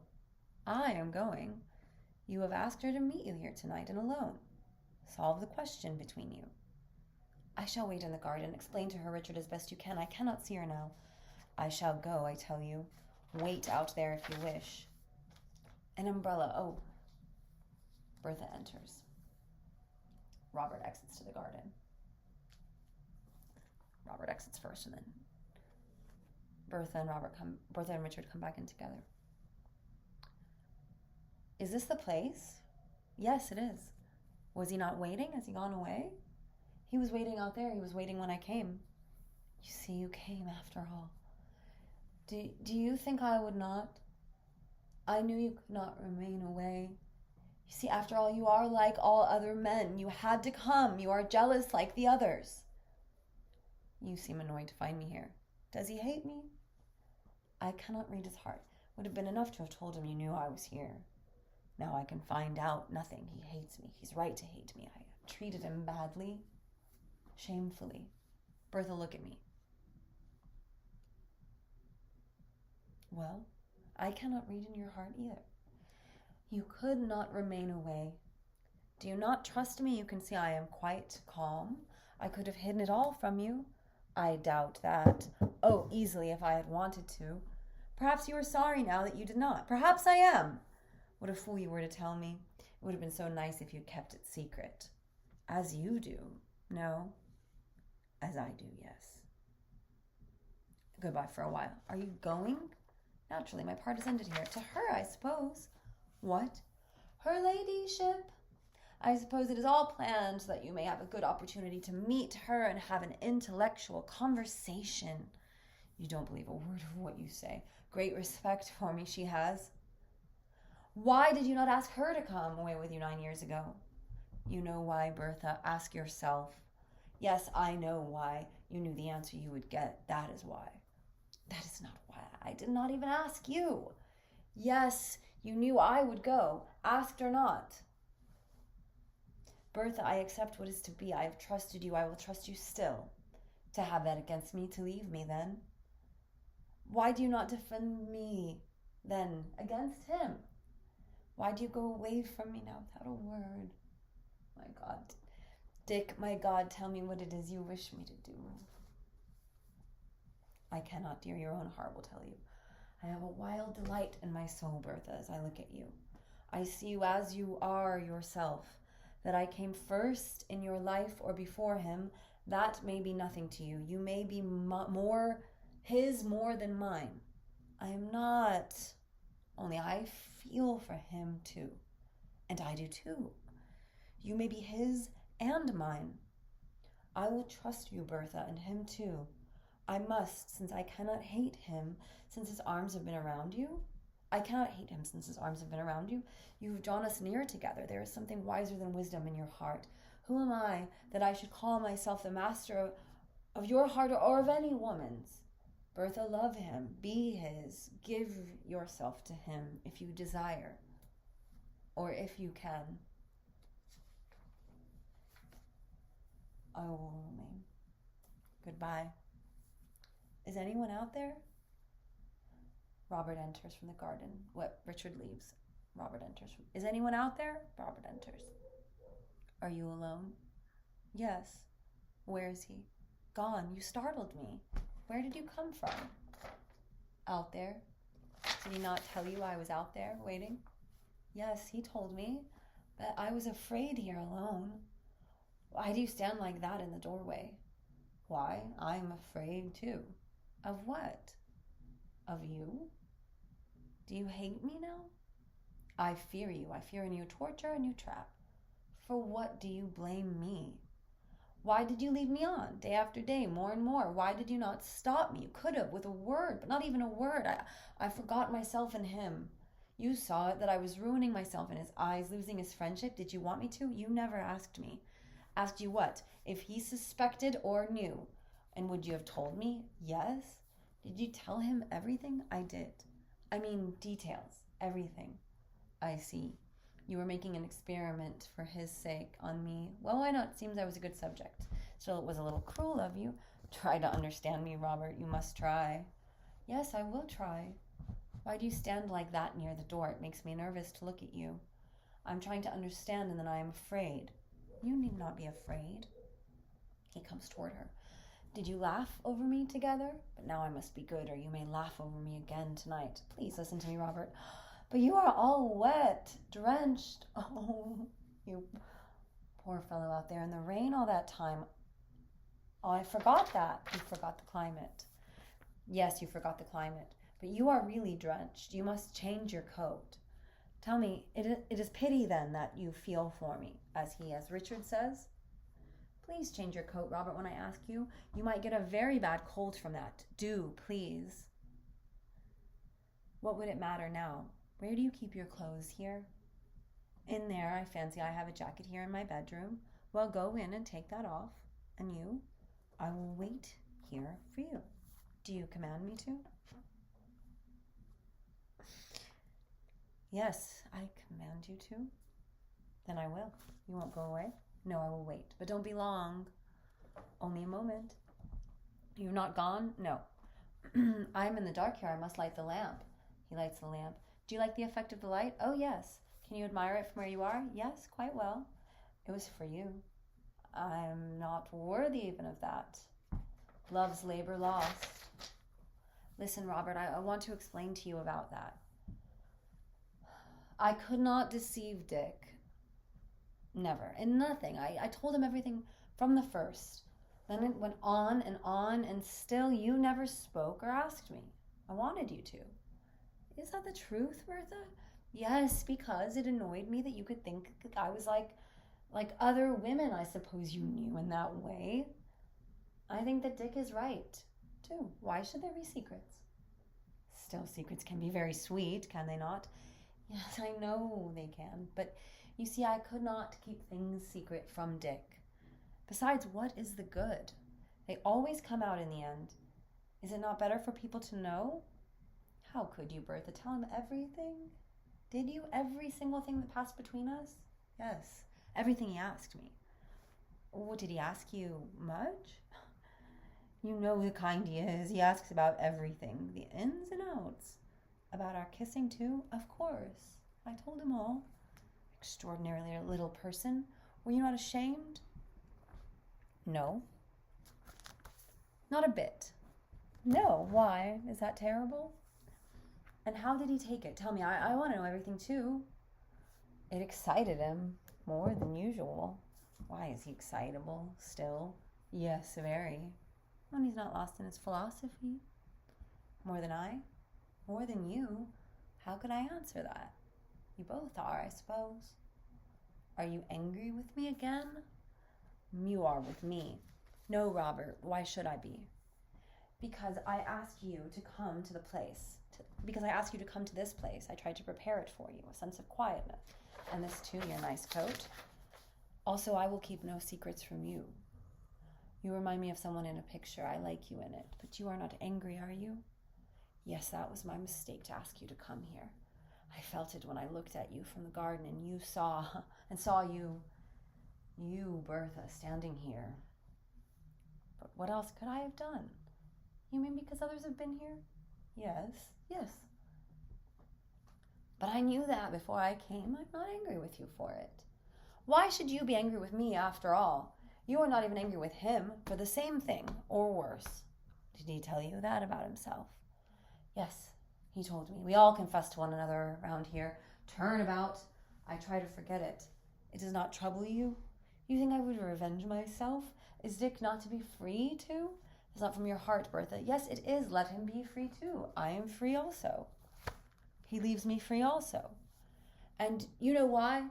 I am going. You have asked her to meet you here tonight and alone. Solve the question between you. I shall wait in the garden. Explain to her, Richard, as best you can. I cannot see her now. I shall go, I tell you. Wait out there if you wish. An umbrella. Oh. Bertha enters. Robert exits to the garden. Robert exits first, and then Bertha and Richard come back in together. Is this the place? Yes, it is. Was he not waiting? Has he gone away? He was waiting out there. He was waiting when I came. You see, you came after all. Do you think I would not? I knew you could not remain away. You see, after all, you are like all other men. You had to come. You are jealous like the others. You seem annoyed to find me here. Does he hate me? I cannot read his heart. Would have been enough to have told him you knew I was here. Now I can find out nothing. He hates me. He's right to hate me. I have treated him badly, shamefully. Bertha, look at me. Well, I cannot read in your heart either. You could not remain away. Do you not trust me? You can see I am quite calm. I could have hidden it all from you. I doubt that. Oh, easily if I had wanted to. Perhaps you are sorry now that you did not. Perhaps I am. What a fool you were to tell me. It would have been so nice if you'd kept it secret. As you do. No. As I do, yes. Goodbye for a while. Are you going? Naturally, my part is ended here. To her, I suppose. What? Her ladyship. I suppose it is all planned so that you may have a good opportunity to meet her and have an intellectual conversation. You don't believe a word of what you say. Great respect for me she has. Why did you not ask her to come away with you 9 years ago? You know why, Bertha. Ask yourself. Yes, I know why. You knew the answer you would get. That is why. That is not why. I did not even ask you. Yes, you knew I would go, asked or not. Bertha, I accept what is to be. I have trusted you. I will trust you still. To have that against me, to leave me then. Why do you not defend me then against him? Why do you go away from me now without a word? My God. Dick, my God, tell me what it is you wish me to do. I cannot, dear. Your own heart will tell you. I have a wild delight in my soul, Bertha, as I look at you. I see you as you are yourself. That I came first in your life or before him, that may be nothing to you. You may be his more than mine. I am not. Only I feel for him too. And I do too. You may be his and mine. I will trust you, Bertha, and him too. I must, since I cannot hate him, since his arms have been around you. I cannot hate him since his arms have been around you. You have drawn us near together. There is something wiser than wisdom in your heart. Who am I that I should call myself the master of your heart or of any woman's? Bertha, love him. Be his. Give yourself to him if you desire, or if you can. I will remain. Goodbye. Is anyone out there? Robert enters from the garden. Richard leaves. Robert enters. Is anyone out there? Robert enters. Are you alone? Yes. Where is he? Gone. You startled me. Where did you come from? Out there. Did he not tell you I was out there waiting? Yes, he told me, but I was afraid here alone. Why do you stand like that in the doorway? Why, I'm afraid too. Of what? Of you? Do you hate me now? I fear you. I fear a new torture, a new trap. For what do you blame me? Why did you lead me on, day after day, more and more? Why did you not stop me? You could have, with a word, but not even a word. I forgot myself in him. You saw it, that I was ruining myself in his eyes, losing his friendship. Did you want me to? You never asked me. Asked you what? If he suspected or knew. And would you have told me? Yes. Did you tell him everything? I did. I mean, details. Everything. I see. You were making an experiment for his sake on me. Well, why not? Seems I was a good subject. Still, it was a little cruel of you. Try to understand me, Robert. You must try. Yes, I will try. Why do you stand like that near the door? It makes me nervous to look at you. I'm trying to understand, and then I am afraid. You need not be afraid. He comes toward her. Did you laugh over me together? But now I must be good, or you may laugh over me again tonight. Please listen to me, Robert. But you are all wet, drenched. Oh, you poor fellow out there in the rain all that time. Oh, I forgot that. You forgot the climate. Yes, you forgot the climate. But you are really drenched. You must change your coat. Tell me, it is pity then that you feel for me, as Richard says? Please change your coat, Robert, when I ask you. You might get a very bad cold from that. Do, please. What would it matter now? Where do you keep your clothes here? In there. I fancy I have a jacket here in my bedroom. Well, go in and take that off. And you? I will wait here for you. Do you command me to? Yes, I command you to. Then I will. You won't go away? No, I will wait. But don't be long. Only a moment. You're not gone? No. I'm in the dark here. I must light the lamp. He lights the lamp. Do you like the effect of the light? Oh, yes. Can you admire it from where you are? Yes, quite well. It was for you. I'm not worthy even of that. Love's labor lost. Listen, Robert, I want to explain to you about that. I could not deceive Dick. Never. In nothing. I told him everything from the first. Then it went on, and still you never spoke or asked me. I wanted you to. Is that the truth, Bertha? Yes, because it annoyed me that you could think that I was like Like other women, I suppose you knew in that way. I think that Dick is right, too. Why should there be secrets? Still, secrets can be very sweet, can they not? Yes, I know they can, but you see, I could not keep things secret from Dick. Besides, what is the good? They always come out in the end. Is it not better for people to know? How could you, Bertha, tell him everything? Did you? Every single thing that passed between us? Yes, everything he asked me. Oh, did he ask you much? You know the kind he is. He asks about everything, the ins and outs. About our kissing, too? Of course. I told him all. Extraordinarily little person. Were you not ashamed? No. Not a bit. No. Why? Is that terrible? And how did he take it? Tell me. I want to know everything, too. It excited him more than usual. Why is he excitable still? Yes, very. When he's not lost in his philosophy. More than I? More than you? How could I answer that? You both are, I suppose. Are you angry with me again? You are with me. No, Robert, why should I be? Because I asked you to come to the place. Because I asked you to come to this place. I tried to prepare it for you, a sense of quietness. And this too, your nice coat. Also, I will keep no secrets from you. You remind me of someone in a picture. I like you in it. But you are not angry, are you? Yes, that was my mistake to ask you to come here. I felt it when I looked at you from the garden and saw you, Bertha, standing here. But what else could I have done? You mean because others have been here? Yes. But I knew that before I came. I'm not angry with you for it. Why should you be angry with me after all? You are not even angry with him for the same thing, or worse. Did he tell you that about himself? Yes, he told me. We all confess to one another around here. Turnabout. I try to forget it. It does not trouble you? You think I would revenge myself? Is Dick not to be free too? It's not from your heart, Bertha. Yes, it is. Let him be free too. I am free also. He leaves me free also. And you know why?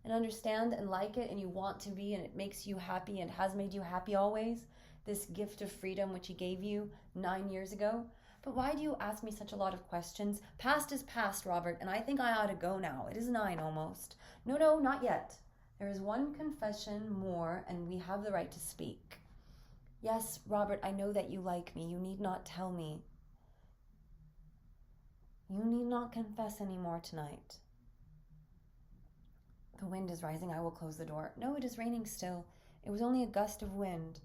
And understand and like it, and you want to be, and it makes you happy and has made you happy always. This gift of freedom which he gave you 9 years ago. But why do you ask me such a lot of questions? Past is past, Robert, and I think I ought to go now. It is 9 almost. No, not yet. There is one confession more, and we have the right to speak. Yes, Robert, I know that you like me. You need not tell me. You need not confess any more tonight. The wind is rising. I will close the door. No, it is raining still. It was only a gust of wind.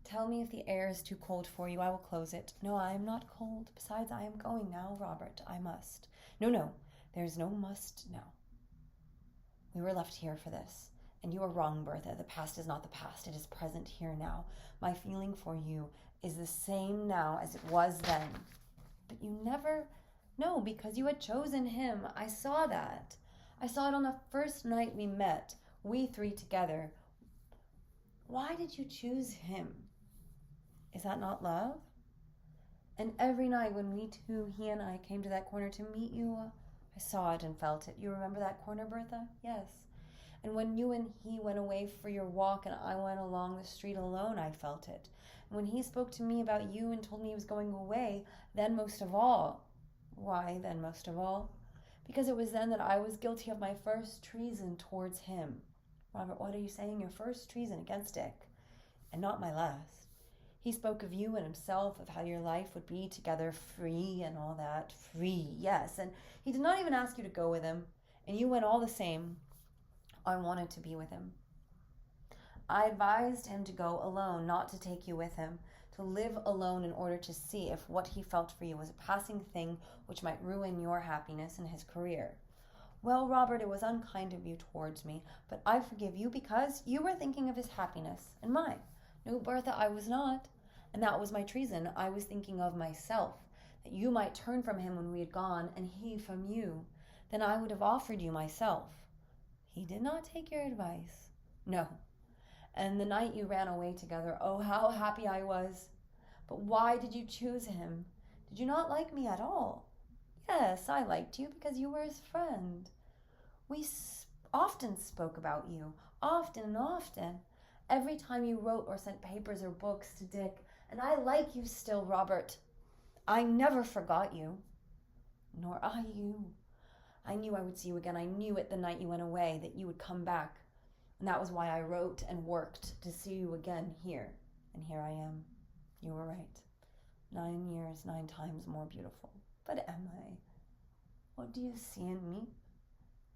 Tell me if the air is too cold for you. I will close it. No, I am not cold. Besides, I am going now, Robert. I must. No. There is no must now. We were left here for this. And you are wrong, Bertha. The past is not the past. It is present here now. My feeling for you is the same now as it was then. But you never... No, because you had chosen him. I saw that. I saw it on the first night we met, we 3 together. Why did you choose him? Is that not love? And every night when we two, he and I, came to that corner to meet you, I saw it and felt it. You remember that corner, Bertha? Yes. And when you and he went away for your walk and I went along the street alone, I felt it. And when he spoke to me about you and told me he was going away, then most of all. Why then most of all? Because it was then that I was guilty of my first treason towards him. Robert, what are you saying? Your first treason against Dick, and not my last. He spoke of you and himself, of how your life would be together, free and all that. Free, yes. And he did not even ask you to go with him, and you went all the same. I wanted to be with him. I advised him to go alone, not to take you with him, to live alone in order to see if what he felt for you was a passing thing which might ruin your happiness and his career. Well, Robert, it was unkind of you towards me, but I forgive you because you were thinking of his happiness and mine. No, Bertha, I was not. And that was my treason. I was thinking of myself, that you might turn from him when we had gone, and he from you. Then I would have offered you myself. He did not take your advice. No. And the night you ran away together, oh, how happy I was. But why did you choose him? Did you not like me at all? Yes, I liked you because you were his friend. We often spoke about you. often and often. Every time you wrote or sent papers or books to Dick, and I like you still, Robert. I never forgot you. Nor I you. I knew I would see you again. I knew it the night you went away, that you would come back. And that was why I wrote and worked to see you again here. And here I am. You were right. 9 years, 9 times more beautiful. But am I? What do you see in me?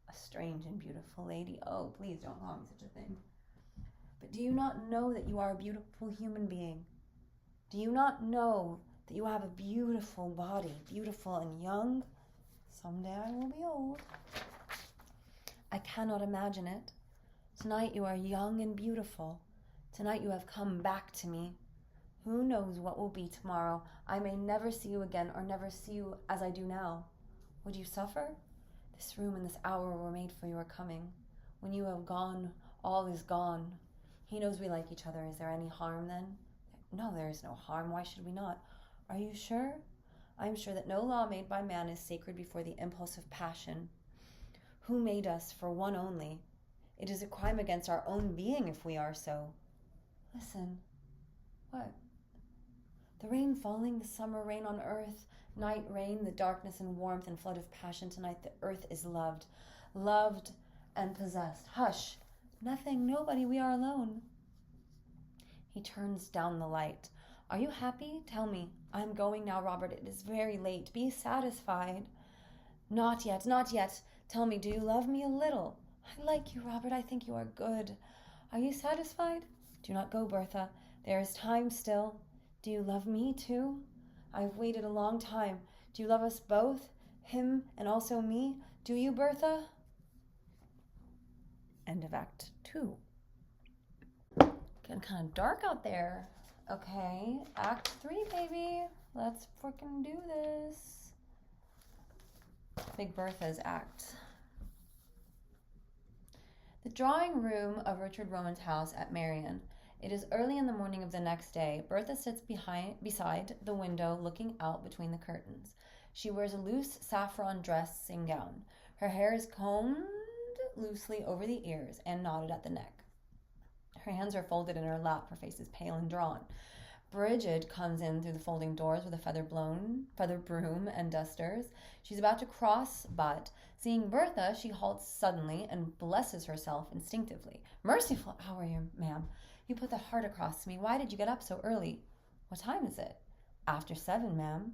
A strange and beautiful lady. Oh, please don't call me such a thing. But do you not know that you are a beautiful human being? Do you not know that you have a beautiful body, beautiful and young? Someday I will be old. I cannot imagine it. Tonight you are young and beautiful. Tonight you have come back to me. Who knows what will be tomorrow? I may never see you again or never see you as I do now. Would you suffer? This room and this hour were made for your coming. When you have gone, all is gone. He knows we like each other. Is there any harm then? No, there is no harm. Why should we not? Are you sure? I am sure that no law made by man is sacred before the impulse of passion. Who made us for one only? It is a crime against our own being if we are so. Listen. What? The rain falling, the summer rain on earth, night rain, the darkness and warmth and flood of passion tonight. The earth is loved, loved and possessed. Hush. Nothing, nobody, we are alone. He turns down the light. Are you happy? Tell me. I'm going now, Robert. It is very late. Be satisfied. Not yet, not yet. Tell me, do you love me a little? I like you, Robert. I think you are good. Are you satisfied? Do not go, Bertha. There is time still. Do you love me, too? I've waited a long time. Do you love us both? Him and also me? Do you, Bertha? End of Act 2. Getting kind of dark out there. Okay, Act 3, baby. Let's freaking do this. Big Bertha's act. The drawing room of Richard Rowan's house at Marion. It is early in the morning of the next day. Bertha sits beside the window looking out between the curtains. She wears a loose saffron dressing gown. Her hair is combed loosely over the ears and knotted at the neck. Her hands are folded in her lap. Her face is pale and drawn. Bridget comes in through the folding doors with a feather broom and dusters. She's about to cross, but seeing Bertha, she halts suddenly and blesses herself instinctively. Merciful hour, ma'am. You put the heart across to me. Why did you get up so early? What time is it? After 7, ma'am.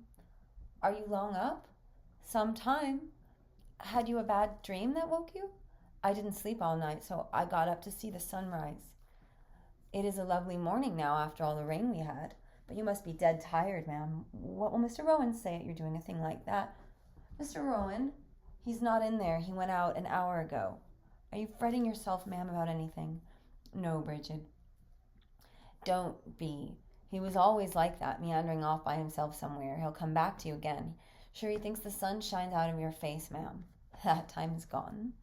Are you long up? Some time. Had you a bad dream that woke you? I didn't sleep all night, so I got up to see the sunrise. It is a lovely morning now after all the rain we had, but you must be dead tired, ma'am. What will Mr. Rowan say at your doing a thing like that? Mr. Rowan? He's not in there. He went out an hour ago. Are you fretting yourself, ma'am, about anything? No, Bridget. Don't be. He was always like that, meandering off by himself somewhere. He'll come back to you again. Sure, he thinks the sun shines out of your face, ma'am. That time is gone.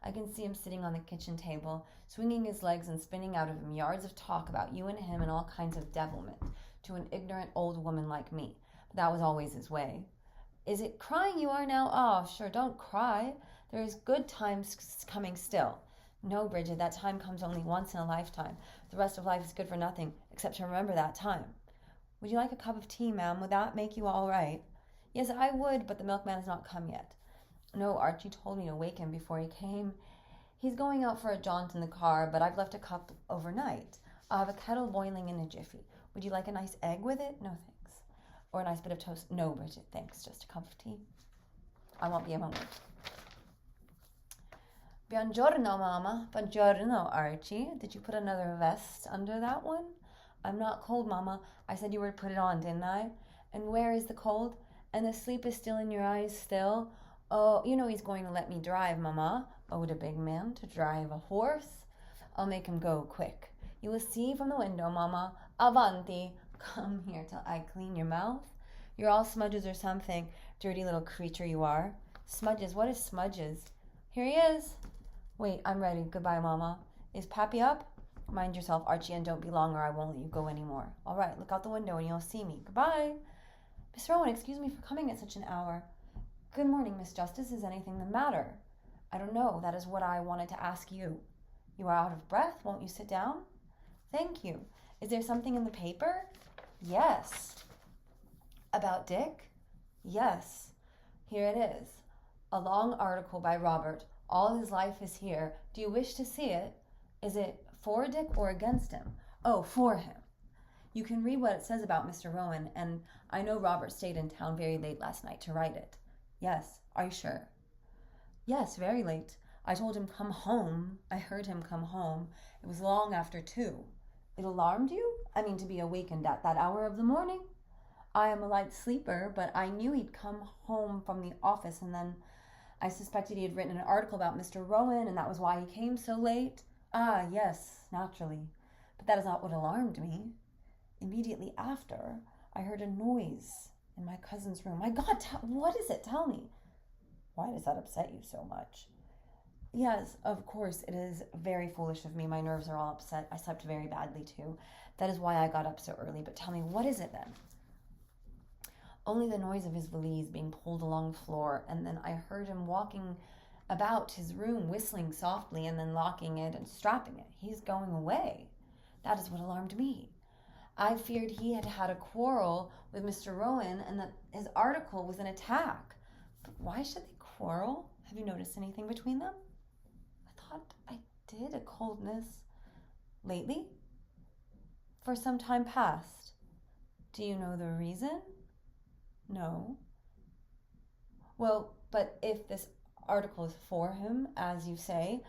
I can see him sitting on the kitchen table, swinging his legs and spinning out of him yards of talk about you and him and all kinds of devilment to an ignorant old woman like me. But that was always his way. Is it crying you are now? Oh, sure, don't cry. There is good times coming still. No, Bridget, that time comes only once in a lifetime. The rest of life is good for nothing, except to remember that time. Would you like a cup of tea, ma'am? Would that make you all right? Yes, I would, but the milkman has not come yet. No, Archie told me to wake him before he came. He's going out for a jaunt in the car, but I've left a cup overnight. I'll have a kettle boiling in a jiffy. Would you like a nice egg with it? No, thanks. Or a nice bit of toast? No, Bridget, thanks. Just a cup of tea. I won't be a moment. Buongiorno, Mama. Buongiorno, Archie. Did you put another vest under that one? I'm not cold, Mama. I said you were to put it on, didn't I? And where is the cold? And the sleep is still in your eyes still? Oh, you know he's going to let me drive, Mama. Oh, the big man, to drive a horse? I'll make him go quick. You will see from the window, Mama. Avanti. Come here till I clean your mouth. You're all smudges or something. Dirty little creature you are. Smudges? What is smudges? Here he is. Wait, I'm ready. Goodbye, Mama. Is Pappy up? Mind yourself, Archie, and don't be long or I won't let you go anymore. All right, look out the window and you'll see me. Goodbye. Miss Rowan, excuse me for coming at such an hour. Good morning, Miss Justice. Is anything the matter? I don't know. That is what I wanted to ask you. You are out of breath. Won't you sit down? Thank you. Is there something in the paper? Yes. About Dick? Yes. Here it is. A long article by Robert. All his life is here. Do you wish to see it? Is it for Dick or against him? Oh, for him. You can read what it says about Mr. Rowan, and I know Robert stayed in town very late last night to write it. Yes. Are you sure? Yes, very late. I told him come home. I heard him come home. It was long after 2. It alarmed you? I mean, to be awakened at that hour of the morning? I am a light sleeper, but I knew he'd come home from the office, and then I suspected he had written an article about Mr. Rowan, and that was why he came so late. Ah, yes, naturally. But that is not what alarmed me. Immediately after, I heard a noise in my cousin's room. My God, what is it? Tell me. Why does that upset you so much? Yes, of course, it is very foolish of me. My nerves are all upset. I slept very badly, too. That is why I got up so early. But tell me, what is it then? Only the noise of his valise being pulled along the floor, and then I heard him walking about his room, whistling softly, and then locking it and strapping it. He's going away. That is what alarmed me. I feared he had had a quarrel with Mr. Rowan, and that his article was an attack. But why should they quarrel? Have you noticed anything between them? I thought I did. A coldness. Lately? For some time past. Do you know the reason? No. Well, but if this article is for him, as you say,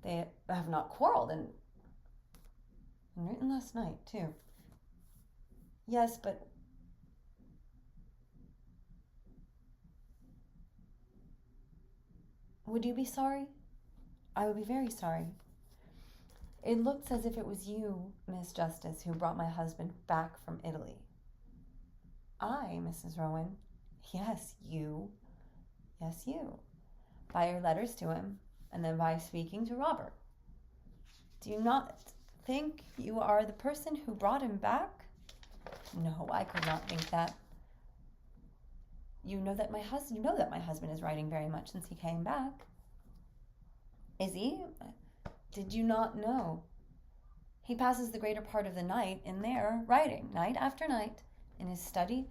they have not quarreled, and written last night, too. Yes, but would you be sorry? I would be very sorry. It looks as if it was you, Miss Justice, who brought my husband back from Italy. I, Mrs. Rowan. Yes, you. Yes, you. By your letters to him, and then by speaking to Robert. Do you not think you are the person who brought him back? No, I could not think that. You know that my husband is writing very much since he came back. Is he? Did you not know? He passes the greater part of the night in there, writing, night after night, in his study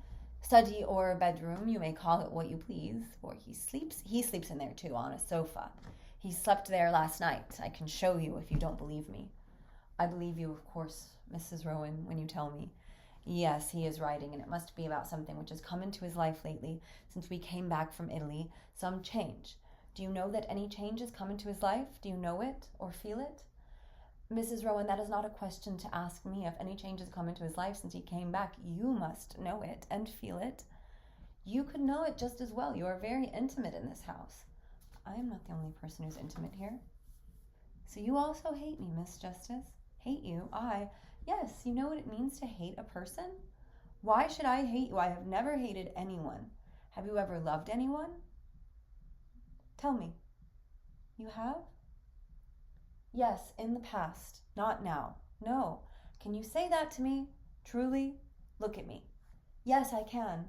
or bedroom, you may call it what you please, for he sleeps in there too, on a sofa. He slept there last night. I can show you if you don't believe me. I believe you, of course, Mrs. Rowan, when you tell me. Yes, he is writing, and it must be about something which has come into his life lately, since we came back from Italy, some change. Do you know that any change has come into his life? Do you know it or feel it? Mrs. Rowan, that is not a question to ask me. If any change has come into his life since he came back, you must know it and feel it. You could know it just as well. You are very intimate in this house. I am not the only person who's intimate here. So you also hate me, Miss Justice? Hate you? Yes, you know what it means to hate a person? Why should I hate you? I have never hated anyone. Have you ever loved anyone? Tell me. You have? Yes, in the past, not now. No. Can you say that to me? Truly? Look at me. Yes, I can.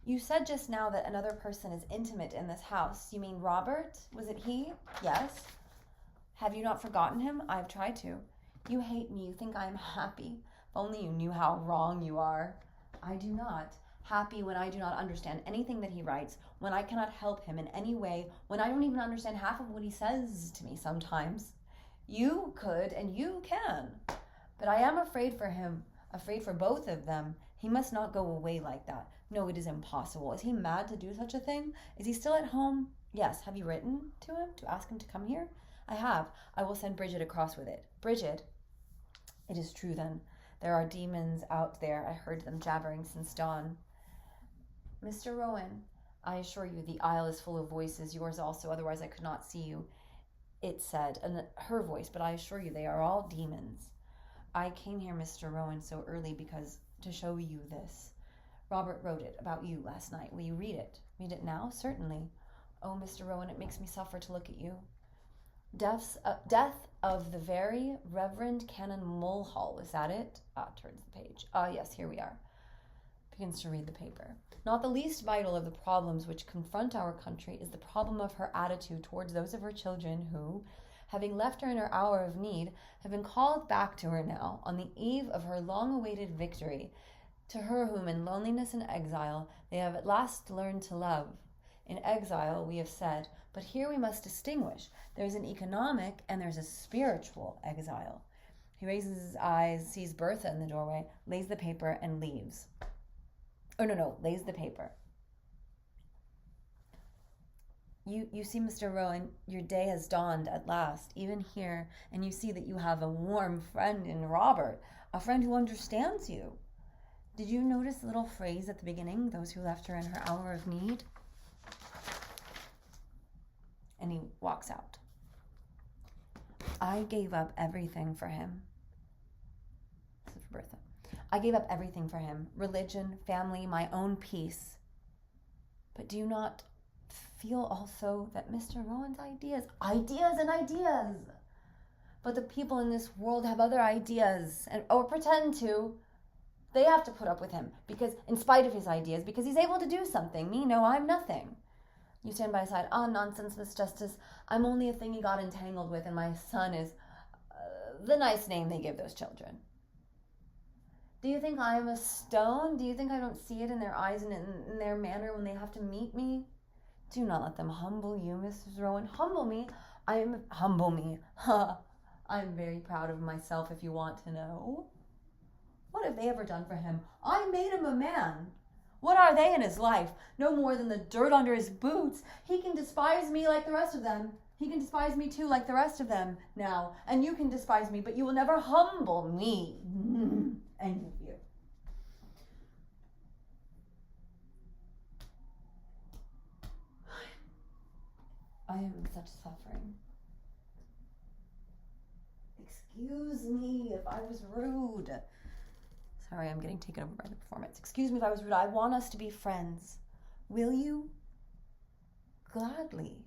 You said just now that another person is intimate in this house. You mean Robert? Was it he? Yes. Have you not forgotten him? I've tried to. You hate me. You think I am happy. If only you knew how wrong you are. I do not. Happy when I do not understand anything that he writes, when I cannot help him in any way, when I don't even understand half of what he says to me sometimes. You could, and you can. But I am afraid for him, afraid for both of them. He must not go away like that. No, it is impossible. Is he mad to do such a thing? Is he still at home? Yes. Have you written to him to ask him to come here? I have. I will send Bridget across with it. Bridget? It is true then. There are demons out there. I heard them jabbering since dawn. Mr. Rowan, I assure you the aisle is full of voices, yours also, otherwise I could not see you. It said, and her voice, but I assure you they are all demons. I came here, Mr. Rowan, so early because to show you this. Robert wrote it about you last night. Will you read it? Read it now? Certainly. Oh, Mr. Rowan, it makes me suffer to look at you. Death of the very Reverend Canon Mulhall. Is that it? Turns the page. Yes, here we are. Begins to read the paper. Not the least vital of the problems which confront our country is the problem of her attitude towards those of her children who, having left her in her hour of need, have been called back to her now, on the eve of her long-awaited victory, to her whom in loneliness and exile they have at last learned to love. In exile, we have said, but here we must distinguish. There's an economic and there's a spiritual exile. He raises his eyes, sees Bertha in the doorway, lays the paper, and leaves. Lays the paper. You see, Mr. Rowan, your day has dawned at last, even here, and you see that you have a warm friend in Robert, a friend who understands you. Did you notice the little phrase at the beginning, those who left her in her hour of need? And he walks out. I gave up everything for him. This is for Bertha. I gave up everything for him, religion, family, my own peace. But do you not feel also that Mr. Rowan's ideas, but the people in this world have other ideas, or pretend to. They have to put up with him, because in spite of his ideas, because he's able to do something. Me, no, I'm nothing. You stand by his side. Oh, nonsense, Miss Justice. I'm only a thing he got entangled with, and my son is the nice name they give those children. Do you think I'm a stone? Do you think I don't see it in their eyes and in their manner when they have to meet me? Do not let them humble you, Mrs. Rowan. Humble me. Humble me. I'm very proud of myself, if you want to know. What have they ever done for him? I made him a man. What are they in his life? No more than the dirt under his boots. He can despise me like the rest of them. He can despise me too like the rest of them now. And you can despise me, but you will never humble me. And you. I am in such suffering. Excuse me if I was rude. Sorry, I'm getting taken over by the performance. Excuse me if I was rude. I want us to be friends. Will you? Gladly.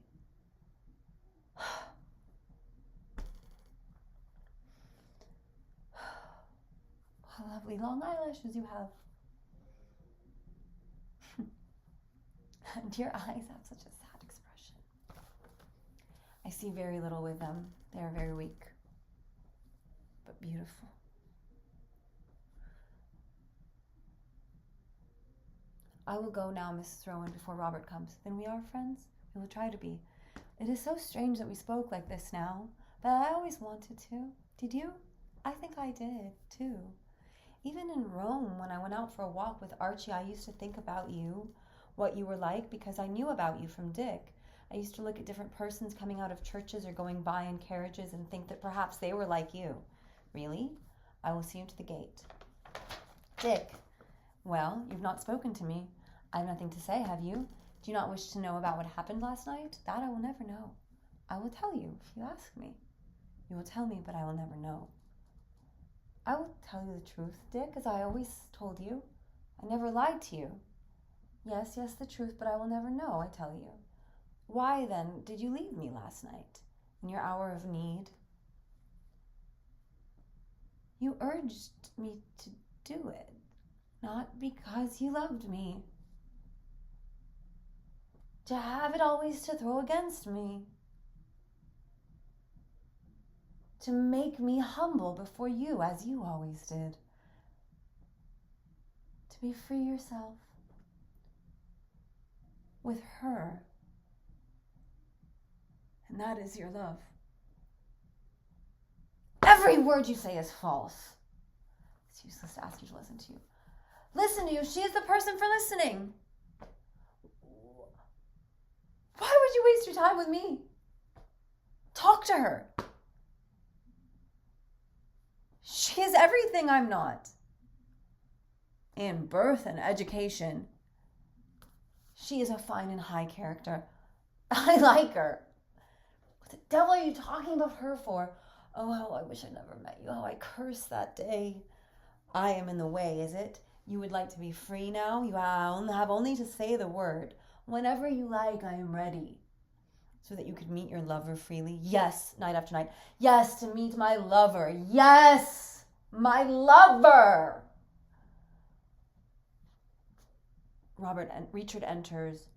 What lovely long eyelashes you have. And your eyes have such a sad expression. I see very little with them. They are very weak, but beautiful. I will go now, Mrs. Rowan, before Robert comes. Then we are friends? We will try to be. It is so strange that we spoke like this now, but I always wanted to. Did you? I think I did, too. Even in Rome, when I went out for a walk with Archie, I used to think about you, what you were like, because I knew about you from Dick. I used to look at different persons coming out of churches or going by in carriages and think that perhaps they were like you. Really? I will see you to the gate. Dick. Well, you've not spoken to me. I have nothing to say, have you? Do you not wish to know about what happened last night? That I will never know. I will tell you if you ask me. You will tell me, but I will never know. I will tell you the truth, Dick, as I always told you. I never lied to you. Yes, the truth, but I will never know, I tell you. Why, then, did you leave me last night, in your hour of need? You urged me to do it. Not because you loved me. To have it always to throw against me. To make me humble before you, as you always did. To be free yourself. With her. And that is your love. Every word you say is false. It's useless to ask you to listen to you. Listen to you. She is the person for listening. Why would you waste your time with me? Talk to her. She is everything I'm not. In birth and education. She is a fine and high character. I like her. What the devil are you talking about her for? Oh, how I wish I never met you. How I cursed that day. I am in the way, is it? You would like to be free now? You have only to say the word. Whenever you like, I am ready. So that you could meet your lover freely. Yes, night after night. Yes, to meet my lover. Yes, my lover. Richard enters.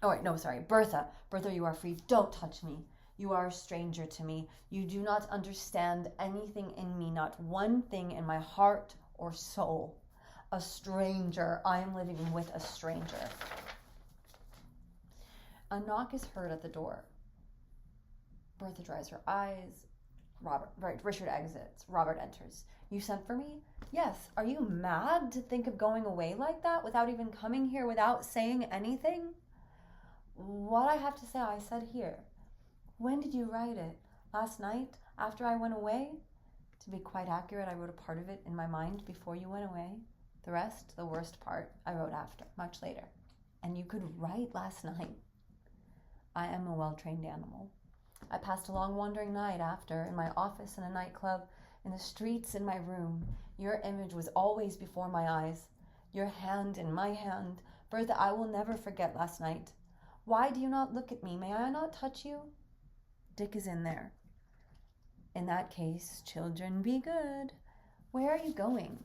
Oh, wait, no, sorry. Bertha, you are free. Don't touch me. You are a stranger to me. You do not understand anything in me, not one thing in my heart or soul. A stranger. I am living with a stranger. A knock is heard at the door. Bertha dries her eyes. Richard exits. Robert enters. You sent for me? Yes. Are you mad to think of going away like that without even coming here, without saying anything? What I have to say, I said here. When did you write it? Last night, after I went away? To be quite accurate, I wrote a part of it in my mind before you went away. The rest, the worst part, I wrote after, much later. And you could write last night. I am a well-trained animal. I passed a long wandering night after, in my office, in a nightclub, in the streets, in my room. Your image was always before my eyes. Your hand in my hand. Bertha, I will never forget last night. Why do you not look at me? May I not touch you? Dick is in there. In that case, children, be good. Where are you going?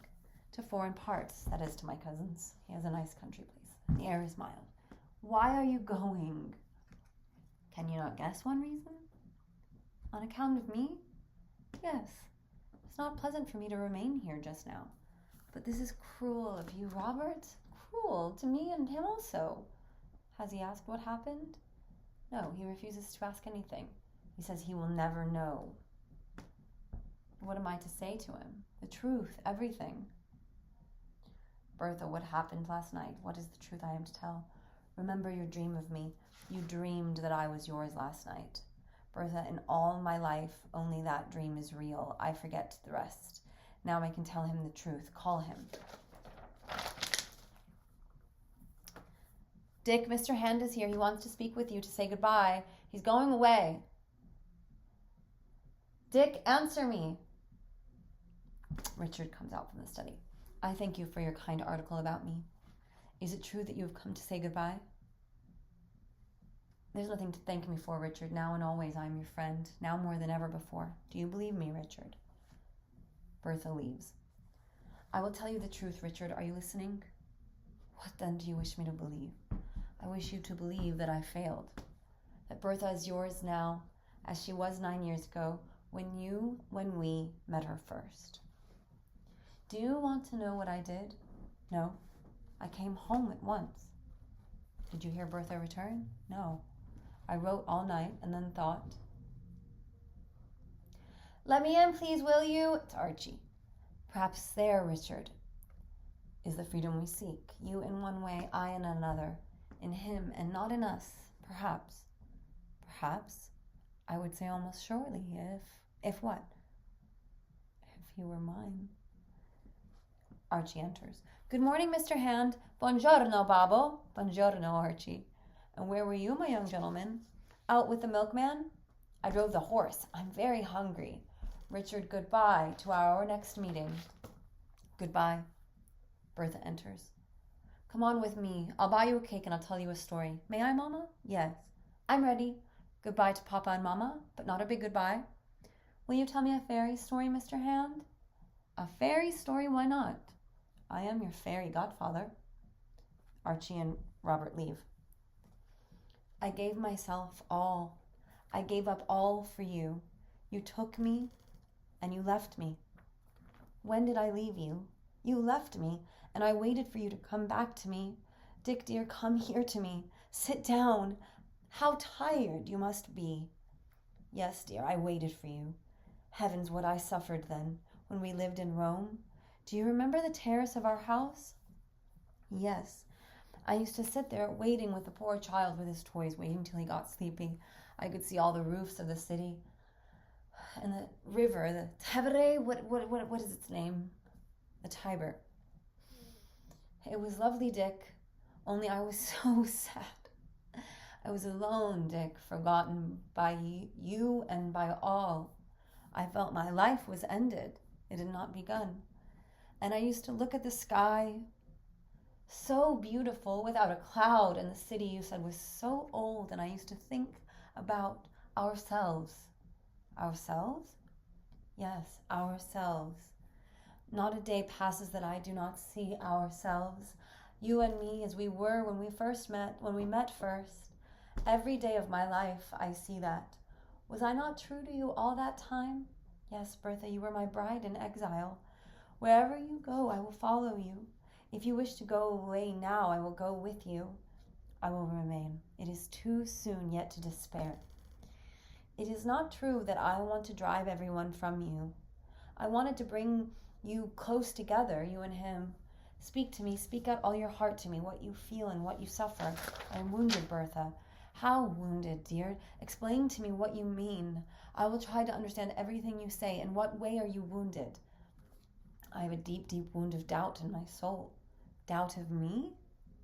To foreign parts, that is to my cousin's. He has a nice country place. The air is mild. Why are you going? Can you not guess one reason? On account of me? Yes. It's not pleasant for me to remain here just now. But this is cruel of you, Robert. Cruel to me and him also. Has he asked what happened? No, he refuses to ask anything. He says he will never know. What am I to say to him? The truth, everything. Bertha, what happened last night? What is the truth I am to tell? Remember your dream of me. You dreamed that I was yours last night. Bertha, in all my life, only that dream is real. I forget the rest. Now I can tell him the truth. Call him. Dick, Mr. Hand is here. He wants to speak with you, to say goodbye. He's going away. Dick, answer me. Richard comes out from the study. I thank you for your kind article about me. Is it true that you have come to say goodbye? There's nothing to thank me for, Richard. Now and always I am your friend, now more than ever before. Do you believe me, Richard? Bertha leaves. I will tell you the truth, Richard. Are you listening? What then do you wish me to believe? I wish you to believe that I failed. That Bertha is yours now, as she was 9 years ago, when we met her first. Do you want to know what I did? No. I came home at once. Did you hear Bertha return? No. I wrote all night and then thought. Let me in, please, will you? It's Archie. Perhaps there, Richard, is the freedom we seek. You in one way, I in another. In him and not in us. Perhaps. Perhaps. I would say almost surely. If what? If he were mine. Archie enters. Good morning, Mr. Hand. Buongiorno, Babbo. Buongiorno, Archie. And where were you, my young gentleman? Out with the milkman? I drove the horse. I'm very hungry. Richard, goodbye to our next meeting. Goodbye. Bertha enters. Come on with me. I'll buy you a cake and I'll tell you a story. May I, Mama? Yes. I'm ready. Goodbye to Papa and Mama, but not a big goodbye. Will you tell me a fairy story, Mr. Hand? A fairy story? Why not? I am your fairy godfather. Archie and Robert leave. I gave myself all. I gave up all for you. You took me and you left me. When did I leave you? You left me, and I waited for you to come back to me. Dick, dear, come here to me. Sit down. How tired you must be. Yes, dear, I waited for you. Heavens, what I suffered then, when we lived in Rome. Do you remember the terrace of our house? Yes. I used to sit there waiting with the poor child with his toys, waiting till he got sleepy. I could see all the roofs of the city. And the river, the Tevere, what is its name? The Tiber. It was lovely, Dick, only I was so sad. I was alone, Dick, forgotten by you and by all. I felt my life was ended. It had not begun. And I used to look at the sky, so beautiful, without a cloud, and the city you said was so old, and I used to think about ourselves. Ourselves? Yes, ourselves. Not a day passes that I do not see ourselves, you and me as we were when we met first. Every day of my life I see that. Was I not true to you all that time? Yes, Bertha, you were my bride in exile. Wherever you go, I will follow you. If you wish to go away now, I will go with you. I will remain. It is too soon yet to despair. It is not true that I want to drive everyone from you. I wanted to bring you close together, you and him. Speak to me, speak out all your heart to me, what you feel and what you suffer. I am wounded, Bertha. How wounded, dear? Explain to me what you mean. I will try to understand everything you say. In what way are you wounded? I have a deep, deep wound of doubt in my soul. Doubt of me?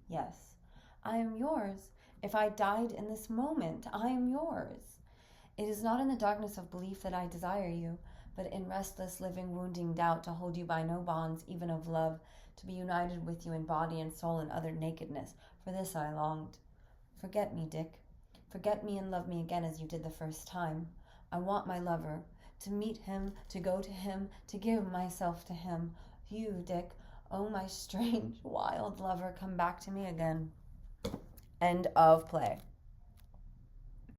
Yes. I am yours. If I died in this moment, I am yours. It is not in the darkness of belief that I desire you, but in restless, living, wounding doubt to hold you by no bonds, even of love, to be united with you in body and soul and utter nakedness. For this I longed. Forget me, Dick. Forget me and love me again as you did the first time. I want my lover, to meet him, to go to him, to give myself to him. You, Dick, oh my strange, wild lover, come back to me again. End of play.